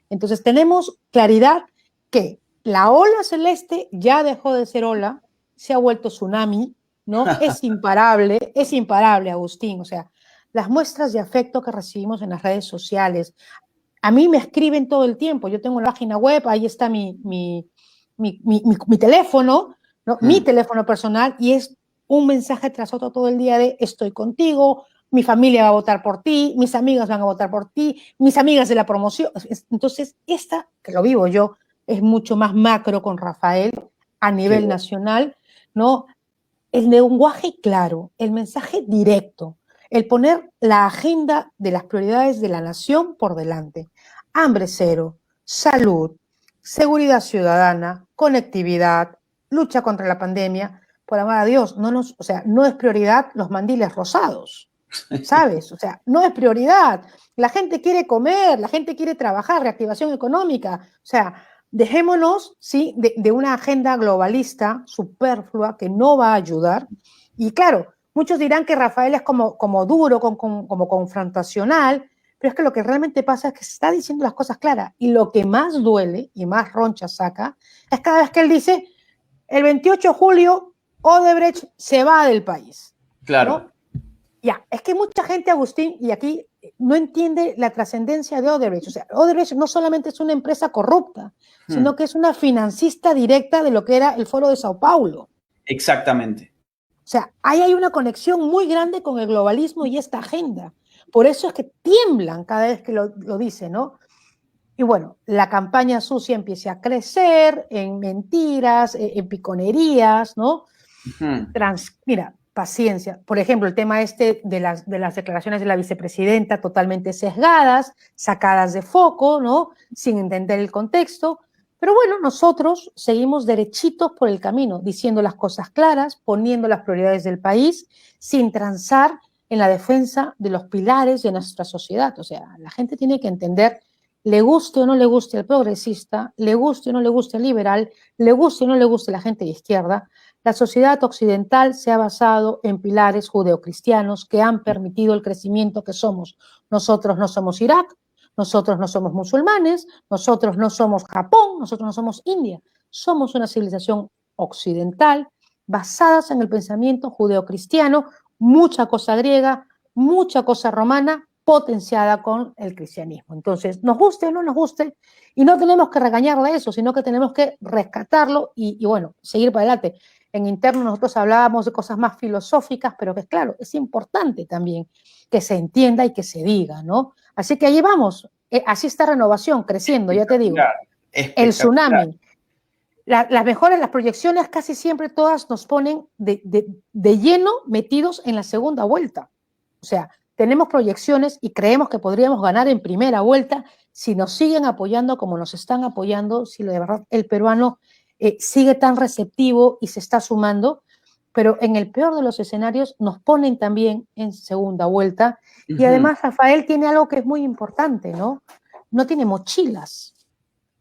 Entonces tenemos claridad que la ola celeste ya dejó de ser ola, se ha vuelto tsunami, ¿no? Es imparable, Agustín. O sea, las muestras de afecto que recibimos en las redes sociales. A mí me escriben todo el tiempo. Yo tengo una página web, ahí está mi teléfono, ¿no? Mi teléfono personal, y es un mensaje tras otro todo el día de estoy contigo, mi familia va a votar por ti, mis amigas van a votar por ti, mis amigas de la promoción. Entonces, esta, que lo vivo yo, es mucho más macro con Rafael a nivel nacional, ¿no? El lenguaje claro, el mensaje directo, el poner la agenda de las prioridades de la nación por delante. Hambre cero, salud, seguridad ciudadana, conectividad, lucha contra la pandemia. Por amor a Dios, o sea, no es prioridad los mandiles rosados, ¿sabes? O sea, no es prioridad. La gente quiere comer, la gente quiere trabajar, reactivación económica. O sea, dejémonos, ¿sí?, de una agenda globalista superflua que no va a ayudar. Y claro, muchos dirán que Rafael es como duro, como confrontacional, pero es que lo que realmente pasa es que se está diciendo las cosas claras. Y lo que más duele y más roncha saca es cada vez que él dice, el 28 de julio Odebrecht se va del país. Claro. ¿No? Ya, es que mucha gente, Agustín, y aquí no entiende la trascendencia de Odebrecht. O sea, Odebrecht no solamente es una empresa corrupta, sino que es una financista directa de lo que era el Foro de Sao Paulo. Exactamente. O sea, ahí hay una conexión muy grande con el globalismo y esta agenda. Por eso es que tiemblan cada vez que lo dicen, ¿no? Y bueno, la campaña sucia empieza a crecer en mentiras, en piconerías, ¿no? Mira, paciencia. Por ejemplo, el tema de las declaraciones de la vicepresidenta totalmente sesgadas, sacadas de foco, ¿no? Sin entender el contexto. Pero bueno, nosotros seguimos derechitos por el camino, diciendo las cosas claras, poniendo las prioridades del país, sin transar en la defensa de los pilares de nuestra sociedad. O sea, la gente tiene que entender, le guste o no le guste el progresista, le guste o no le guste el liberal, le guste o no le guste la gente de izquierda, la sociedad occidental se ha basado en pilares judeocristianos que han permitido el crecimiento que somos. Nosotros no somos Irak, nosotros no somos musulmanes, nosotros no somos Japón, nosotros no somos India. Somos una civilización occidental basada en el pensamiento judeocristiano, mucha cosa griega, mucha cosa romana, potenciada con el cristianismo. Entonces, nos guste o no nos guste, y no tenemos que regañarle eso, sino que tenemos que rescatarlo y bueno, seguir para adelante. En interno nosotros hablábamos de cosas más filosóficas, pero que claro, es importante también que se entienda y que se diga, ¿no? Así que allí vamos, así está Renovación, creciendo, ya te digo. El tsunami. Las mejores, las proyecciones casi siempre todas nos ponen de lleno metidos en la segunda vuelta. O sea, tenemos proyecciones y creemos que podríamos ganar en primera vuelta si nos siguen apoyando como nos están apoyando, si de verdad el peruano sigue tan receptivo y se está sumando, pero en el peor de los escenarios nos ponen también en segunda vuelta. Y además Rafael tiene algo que es muy importante, ¿no? No tiene mochilas.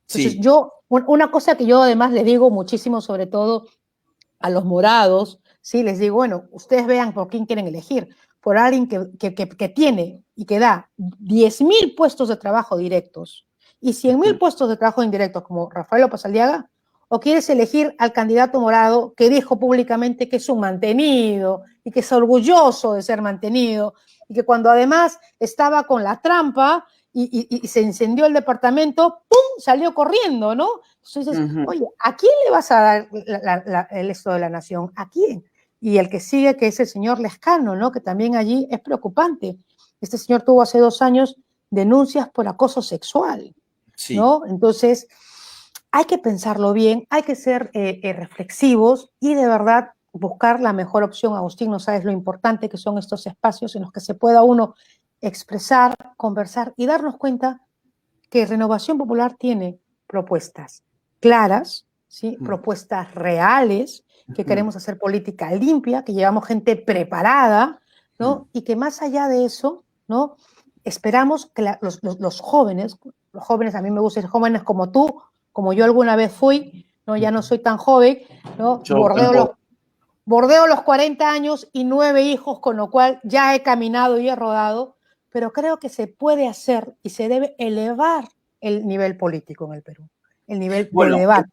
Entonces una cosa que yo además le digo muchísimo, sobre todo a los morados, ¿sí? Les digo, bueno, ustedes vean por quién quieren elegir, por alguien que tiene y que da 10.000 puestos de trabajo directos y 100.000 puestos de trabajo indirectos, como Rafael López Aliaga, o quieres elegir al candidato morado que dijo públicamente que es un mantenido y que es orgulloso de ser mantenido y que cuando además estaba con la trampa y se incendió el departamento, ¡pum!, salió corriendo, ¿no? Entonces dices, oye, ¿a quién le vas a dar el esto de la nación? ¿A quién? Y el que sigue, que es el señor Lescano, ¿no? Que también allí es preocupante. Este señor tuvo hace 2 años denuncias por acoso sexual, ¿no? Entonces, hay que pensarlo bien, hay que ser reflexivos y de verdad buscar la mejor opción. Agustín, no sabes lo importante que son estos espacios en los que se pueda uno expresar, conversar y darnos cuenta que Renovación Popular tiene propuestas claras, ¿sí? Propuestas reales, que queremos hacer política limpia, que llevamos gente preparada, ¿no? Y que más allá de eso, ¿no? Esperamos que los jóvenes, a mí me gusta decir jóvenes como tú, como yo alguna vez fui, ¿no? Ya no soy tan joven, ¿no? Bordeo los 40 años y 9 hijos, con lo cual ya he caminado y he rodado, pero creo que se puede hacer y se debe elevar el nivel político en el Perú, el nivel de debate.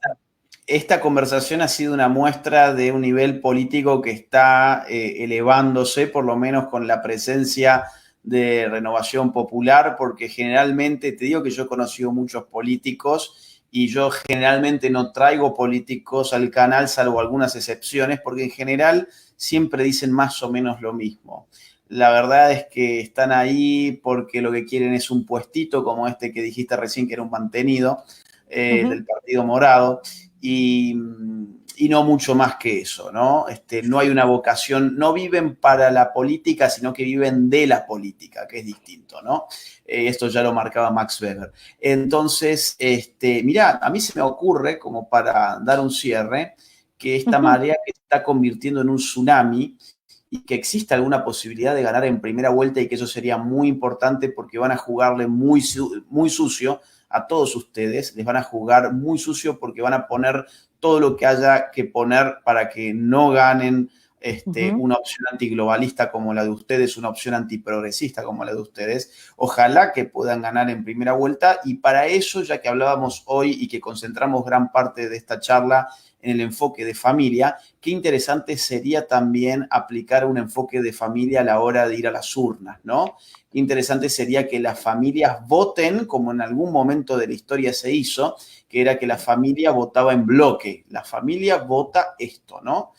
Esta conversación ha sido una muestra de un nivel político que está elevándose, por lo menos con la presencia de Renovación Popular, porque generalmente, te digo que yo he conocido muchos políticos y yo generalmente no traigo políticos al canal, salvo algunas excepciones, porque en general siempre dicen más o menos lo mismo. La verdad es que están ahí porque lo que quieren es un puestito como este que dijiste recién, que era un mantenido del Partido Morado. Y no mucho más que eso, ¿no? No hay una vocación, no viven para la política, sino que viven de la política, que es distinto, ¿no? Esto ya lo marcaba Max Weber. Entonces, mirá, a mí se me ocurre, como para dar un cierre, que esta marea que se está convirtiendo en un tsunami y que existe alguna posibilidad de ganar en primera vuelta y que eso sería muy importante porque van a jugarle muy sucio a todos ustedes, les van a jugar muy sucio porque van a poner todo lo que haya que poner para que no ganen una opción antiglobalista como la de ustedes, una opción antiprogresista como la de ustedes. Ojalá que puedan ganar en primera vuelta y para eso, ya que hablábamos hoy y que concentramos gran parte de esta charla en el enfoque de familia, qué interesante sería también aplicar un enfoque de familia a la hora de ir a las urnas, ¿no? Qué interesante sería que las familias voten, como en algún momento de la historia se hizo, que era que la familia votaba en bloque. La familia vota esto, ¿no?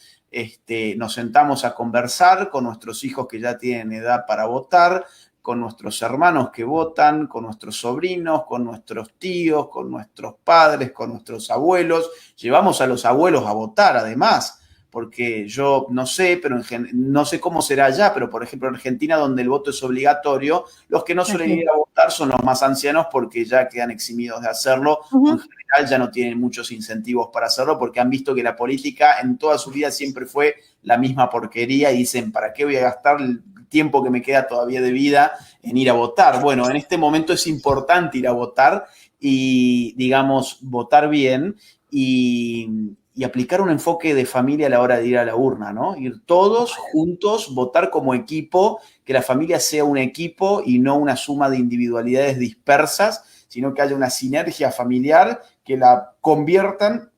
Nos sentamos a conversar con nuestros hijos que ya tienen edad para votar, con nuestros hermanos que votan, con nuestros sobrinos, con nuestros tíos, con nuestros padres, con nuestros abuelos. Llevamos a los abuelos a votar, además, porque yo no sé, pero no sé cómo será allá, pero por ejemplo en Argentina, donde el voto es obligatorio, los que no suelen ir a votar son los más ancianos porque ya quedan eximidos de hacerlo, o en general ya no tienen muchos incentivos para hacerlo porque han visto que la política en toda su vida siempre fue la misma porquería y dicen, ¿para qué voy a gastar el tiempo que me queda todavía de vida en ir a votar? Bueno, en este momento es importante ir a votar y, digamos, votar bien y aplicar un enfoque de familia a la hora de ir a la urna, ¿no? Ir todos juntos, votar como equipo, que la familia sea un equipo y no una suma de individualidades dispersas, sino que haya una sinergia familiar que la conviertan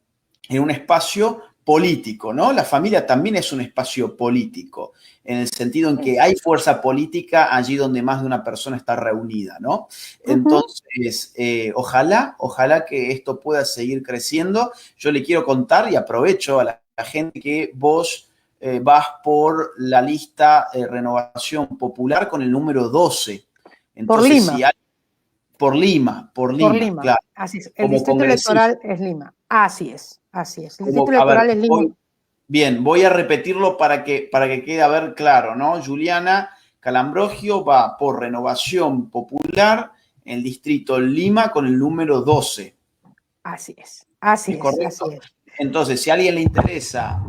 en un espacio político, ¿no? La familia también es un espacio político, en el sentido en que hay fuerza política allí donde más de una persona está reunida, ¿no? Entonces, ojalá que esto pueda seguir creciendo. Yo le quiero contar y aprovecho a la gente que vos vas por la lista Renovación Popular con el número 12. Entonces, por Lima. Por Lima, claro. Así es. El distrito electoral es Lima. Así es. El distrito electoral es Lima. Voy a repetirlo para que quede a ver claro, ¿no? Juliana Calambrogio va por Renovación Popular en el distrito Lima con el número 12. Así es. Correcto. Entonces, si a alguien le interesa,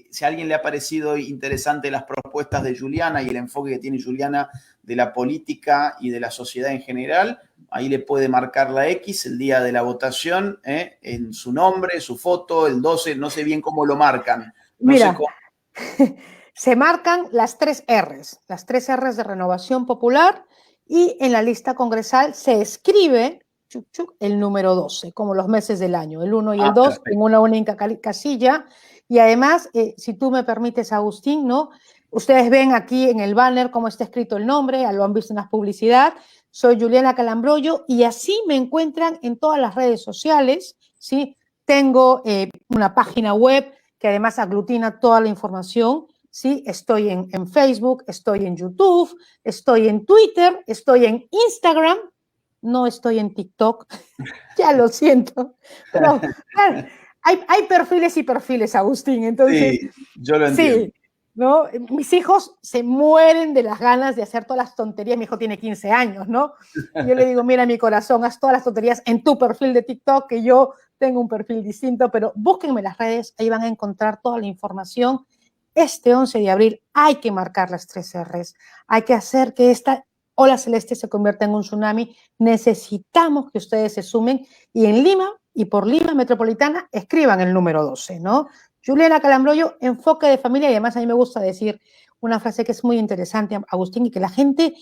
si a alguien le ha parecido interesante las propuestas de Juliana y el enfoque que tiene Juliana de la política y de la sociedad en general, ahí le puede marcar la X el día de la votación, en su nombre, su foto, el 12, no sé bien cómo lo marcan. No Mira, sé cómo. se marcan las 3 R's de Renovación Popular y en la lista congresal se escribe el número 12, como los meses del año, el 1 y el 2 perfecto. En una única casilla. Y además, si tú me permites, Agustín, ¿no? Ustedes ven aquí en el banner cómo está escrito el nombre, ya lo han visto en la publicidad. Soy Juliana Calambrogio y así me encuentran en todas las redes sociales, ¿sí? Tengo una página web que además aglutina toda la información, ¿sí? Estoy en Facebook, estoy en YouTube, estoy en Twitter, estoy en Instagram, no estoy en TikTok, ya lo siento, pero claro, hay perfiles y perfiles, Agustín, entonces... Sí, yo lo entiendo. ¿no? Mis hijos se mueren de las ganas de hacer todas las tonterías. Mi hijo tiene 15 años, ¿no? Y yo le digo, mira, mi corazón, haz todas las tonterías en tu perfil de TikTok, que yo tengo un perfil distinto, pero búsquenme las redes, ahí van a encontrar toda la información. Este 11 de abril hay que marcar las 3 R's, hay que hacer que esta ola celeste se convierta en un tsunami. Necesitamos que ustedes se sumen y en Lima y por Lima Metropolitana escriban el número 12, ¿no? Juliana Calambroyo, enfoque de familia, y además a mí me gusta decir una frase que es muy interesante, Agustín, y que la gente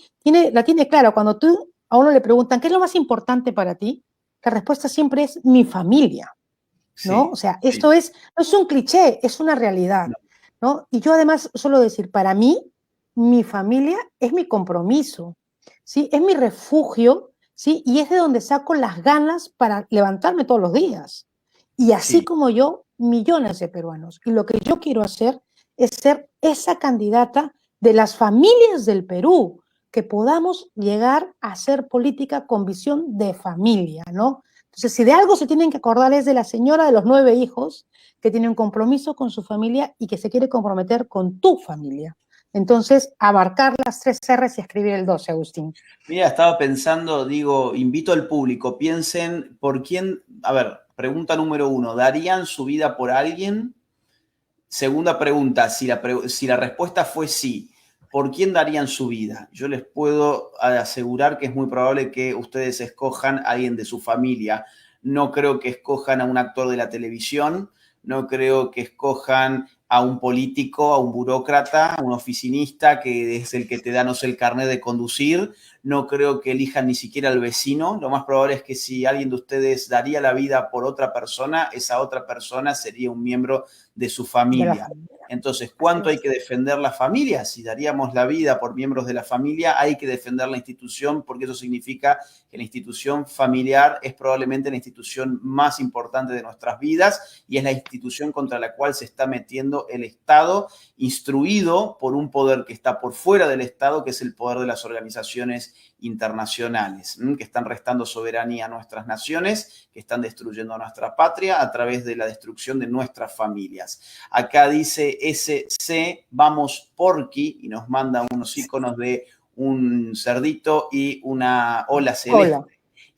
la tiene clara. Cuando tú a uno le preguntan, ¿qué es lo más importante para ti? La respuesta siempre es mi familia, ¿no? Sí, O sea, sí. esto no es un cliché, es una realidad, No, ¿no? Y yo además suelo decir, para mí, mi familia es mi compromiso, ¿sí? Es mi refugio, ¿sí? Y es de donde saco las ganas para levantarme todos los días. Y así sí, como yo, millones de peruanos. Y lo que yo quiero hacer es ser esa candidata de las familias del Perú, que podamos llegar a hacer política con visión de familia, ¿no? Entonces, si de algo se tienen que acordar es de la señora de los 9 hijos que tiene un compromiso con su familia y que se quiere comprometer con tu familia. Entonces, abarcar las 3 R's y escribir el 12, Agustín. mira, estaba pensando, digo, invito al público, piensen por quién, a ver, pregunta número 1, ¿darían su vida por alguien? Segunda pregunta, si la respuesta fue sí, ¿por quién darían su vida? Yo les puedo asegurar que es muy probable que ustedes escojan a alguien de su familia. No creo que escojan a un actor de la televisión, no creo que escojan a un político, a un burócrata, a un oficinista que es el que te da, no sé, el carnet de conducir. No creo que elijan ni siquiera al vecino. Lo más probable es que si alguien de ustedes daría la vida por otra persona, esa otra persona sería un miembro de su De la familia. familia. Entonces, Así ¿cuánto hay es. que defender la familia? Si daríamos la vida por miembros de la familia, hay que defender la institución, porque eso significa que la institución familiar es probablemente la institución más importante de nuestras vidas y es la institución contra la cual se está metiendo el Estado, instruido por un poder que está por fuera del Estado, que es el poder de las organizaciones internacionales, que están restando soberanía a nuestras naciones, que están destruyendo a nuestra patria a través de la destrucción de nuestras familias. Acá dice SC, vamos porqui, y nos manda unos iconos de un cerdito y una ola celeste. Hola.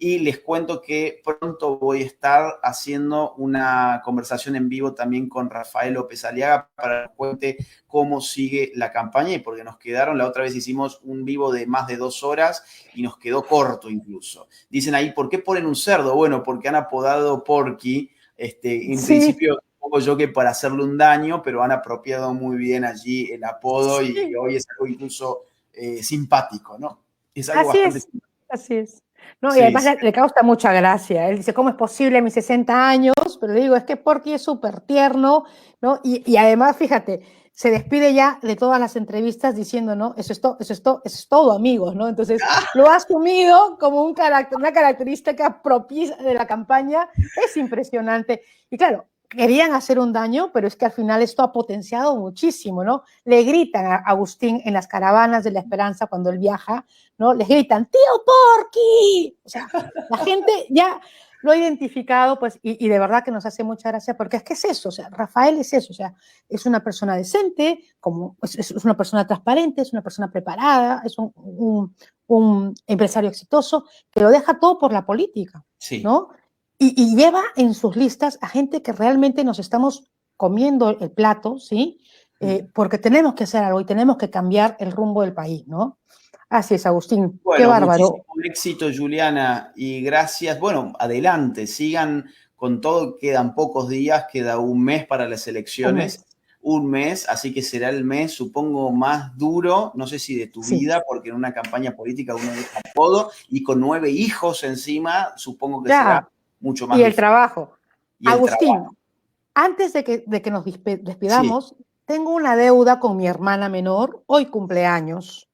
Y les cuento que pronto voy a estar haciendo una conversación en vivo también con Rafael López Aliaga para que cuente cómo sigue la campaña y porque nos quedaron, la otra vez hicimos un vivo de más de 2 horas y nos quedó corto incluso. Dicen ahí, ¿por qué ponen un cerdo? Bueno, porque han apodado Porky, en Sí, principio un poco yo que para hacerle un daño, pero han apropiado muy bien allí el apodo y sí. hoy es algo incluso simpático, ¿no? Es algo Así bastante es, así es. No, y sí, además sí, le causa mucha gracia. Él dice, ¿cómo es posible a mis 60 años? Pero le digo, es que Porky es súper tierno, ¿no? Y además, fíjate, se despide ya de todas las entrevistas diciendo, ¿no? Eso es todo, eso es todo, eso es todo, amigos, ¿no? Entonces, lo ha asumido como una característica propia de la campaña. Es impresionante. Y claro, querían hacer un daño, pero es que al final esto ha potenciado muchísimo, ¿no? Le gritan a Agustín en las caravanas de la esperanza cuando él viaja, ¿no? Les gritan, tío Porky. O sea, la gente ya lo ha identificado, pues, y de verdad que nos hace mucha gracia, porque es que es eso, o sea, Rafael es eso, o sea, es una persona decente, es una persona transparente, es una persona preparada, es un empresario exitoso, que lo deja todo por la política, sí. ¿no? Y lleva en sus listas a gente que realmente nos estamos comiendo el plato, ¿sí? Porque tenemos que hacer algo y tenemos que cambiar el rumbo del país, ¿no? Así es, Agustín. Qué Bueno, bárbaro. muchísimo éxito, Juliana, y gracias. Bueno, adelante, sigan con todo. Quedan pocos días, queda un mes para las Un mes. elecciones, un mes, así que será el mes, supongo, más duro, no sé si de tu Sí, vida, porque en una campaña política uno deja todo, y con 9 hijos encima, supongo que será ya. mucho Y más el difícil. trabajo. Y el Agustín, trabajo. antes de que nos Sí, despidamos, tengo una deuda con mi hermana menor. Hoy cumpleaños.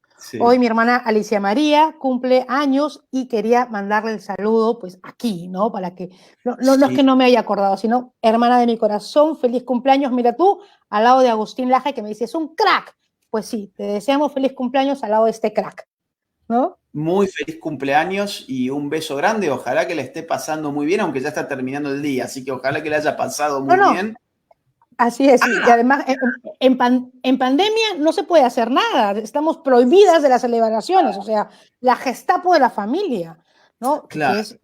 Hoy sí, mi hermana Alicia María cumple años y quería mandarle el saludo, pues aquí, ¿no? Para que, no es sí. que no me haya acordado, sino hermana de mi corazón, feliz cumpleaños. Mira tú, al lado de Agustín Laje, que me dice, es un crack. Pues sí, te deseamos feliz cumpleaños al lado de este crack, ¿no? Muy feliz cumpleaños y un beso grande. Ojalá que le esté pasando muy bien, aunque ya está terminando el día. Así que ojalá que le haya pasado No, muy no, bien. Así es, y además en pandemia no se puede hacer nada, estamos prohibidas de las celebraciones, o sea, la Gestapo de la familia, ¿no? Que Claro, es,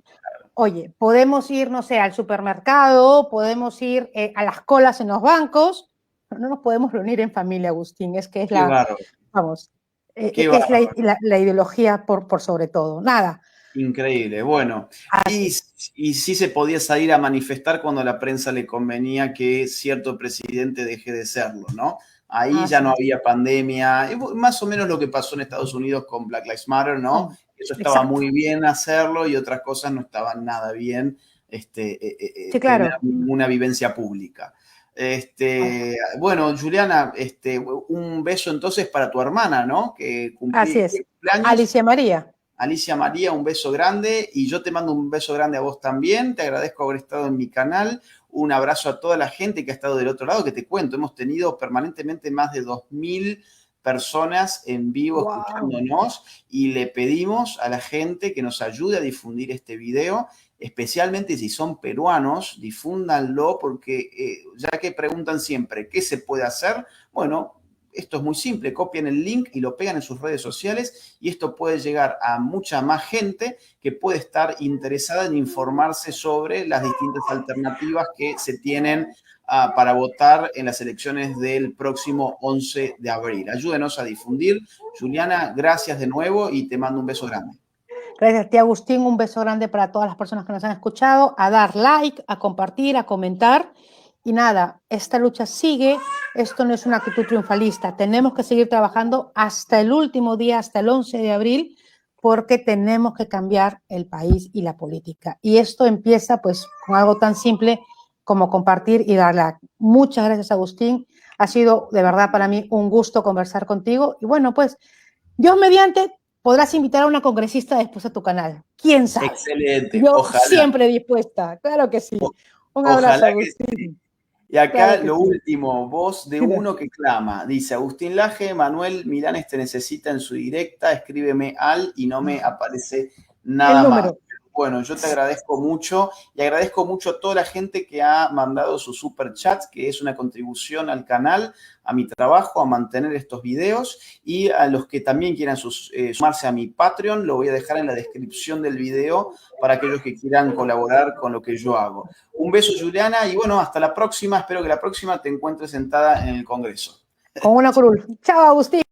oye, podemos ir, no sé, al supermercado, podemos ir a las colas en los bancos, pero no nos podemos reunir en familia, Agustín, es que es qué la, bárbaro, vamos, qué es bárbaro. la ideología por sobre todo. Nada, Increíble. Bueno, y, así, y sí se podía salir a manifestar cuando a la prensa le convenía que cierto presidente deje de serlo, ¿no? Ahí ya así no es. había pandemia, más o menos lo que pasó en Estados Unidos con Black Lives Matter, ¿no? Oh, Eso estaba exacto. muy bien hacerlo y otras cosas no estaban nada bien, Sí, tener claro. una vivencia pública. Bueno, Juliana, un beso entonces para tu hermana, ¿no? Que Así cumplí es. cumpleaños. Alicia María. Alicia María, un beso grande y yo te mando un beso grande a vos también. Te agradezco haber estado en mi canal. Un abrazo a toda la gente que ha estado del otro lado, que te cuento, hemos tenido permanentemente más de 2000 personas en vivo Wow. escuchándonos y le pedimos a la gente que nos ayude a difundir este video, especialmente si son peruanos, difúndanlo porque ya que preguntan siempre qué se puede hacer, bueno, esto es muy simple, copian el link y lo pegan en sus redes sociales y esto puede llegar a mucha más gente que puede estar interesada en informarse sobre las distintas alternativas que se tienen para votar en las elecciones del próximo 11 de abril. Ayúdenos a difundir. Juliana, gracias de nuevo y te mando un beso grande. Gracias a ti, Agustín. Un beso grande para todas las personas que nos han escuchado. A dar like, a compartir, a comentar. Y nada, esta lucha sigue. Esto no es una actitud triunfalista. Tenemos que seguir trabajando hasta el último día, hasta el 11 de abril, porque tenemos que cambiar el país y la política. Y esto empieza pues con algo tan simple como compartir y dar like. Muchas gracias, Agustín. Ha sido de verdad para mí un gusto conversar contigo. Y bueno, pues Dios mediante, podrás invitar a una congresista después a tu canal. ¿Quién sabe? Excelente, Yo ojalá, siempre dispuesta. Claro que sí. Un abrazo, ojalá que sí. Agustín. Y acá Claro que lo sí. último, voz de uno que clama. Dice Agustín Laje, Manuel Milanes te necesita en su directa, escríbeme al y no me aparece El nada más. número. Bueno, yo te agradezco mucho y agradezco mucho a toda la gente que ha mandado sus super chats, que es una contribución al canal, a mi trabajo, a mantener estos videos y a los que también quieran sumarse a mi Patreon, lo voy a dejar en la descripción del video para aquellos que quieran colaborar con lo que yo hago. Un beso, Juliana, y bueno, hasta la próxima. Espero que la próxima te encuentres sentada en el Congreso. Con una curul. Chao, Agustín.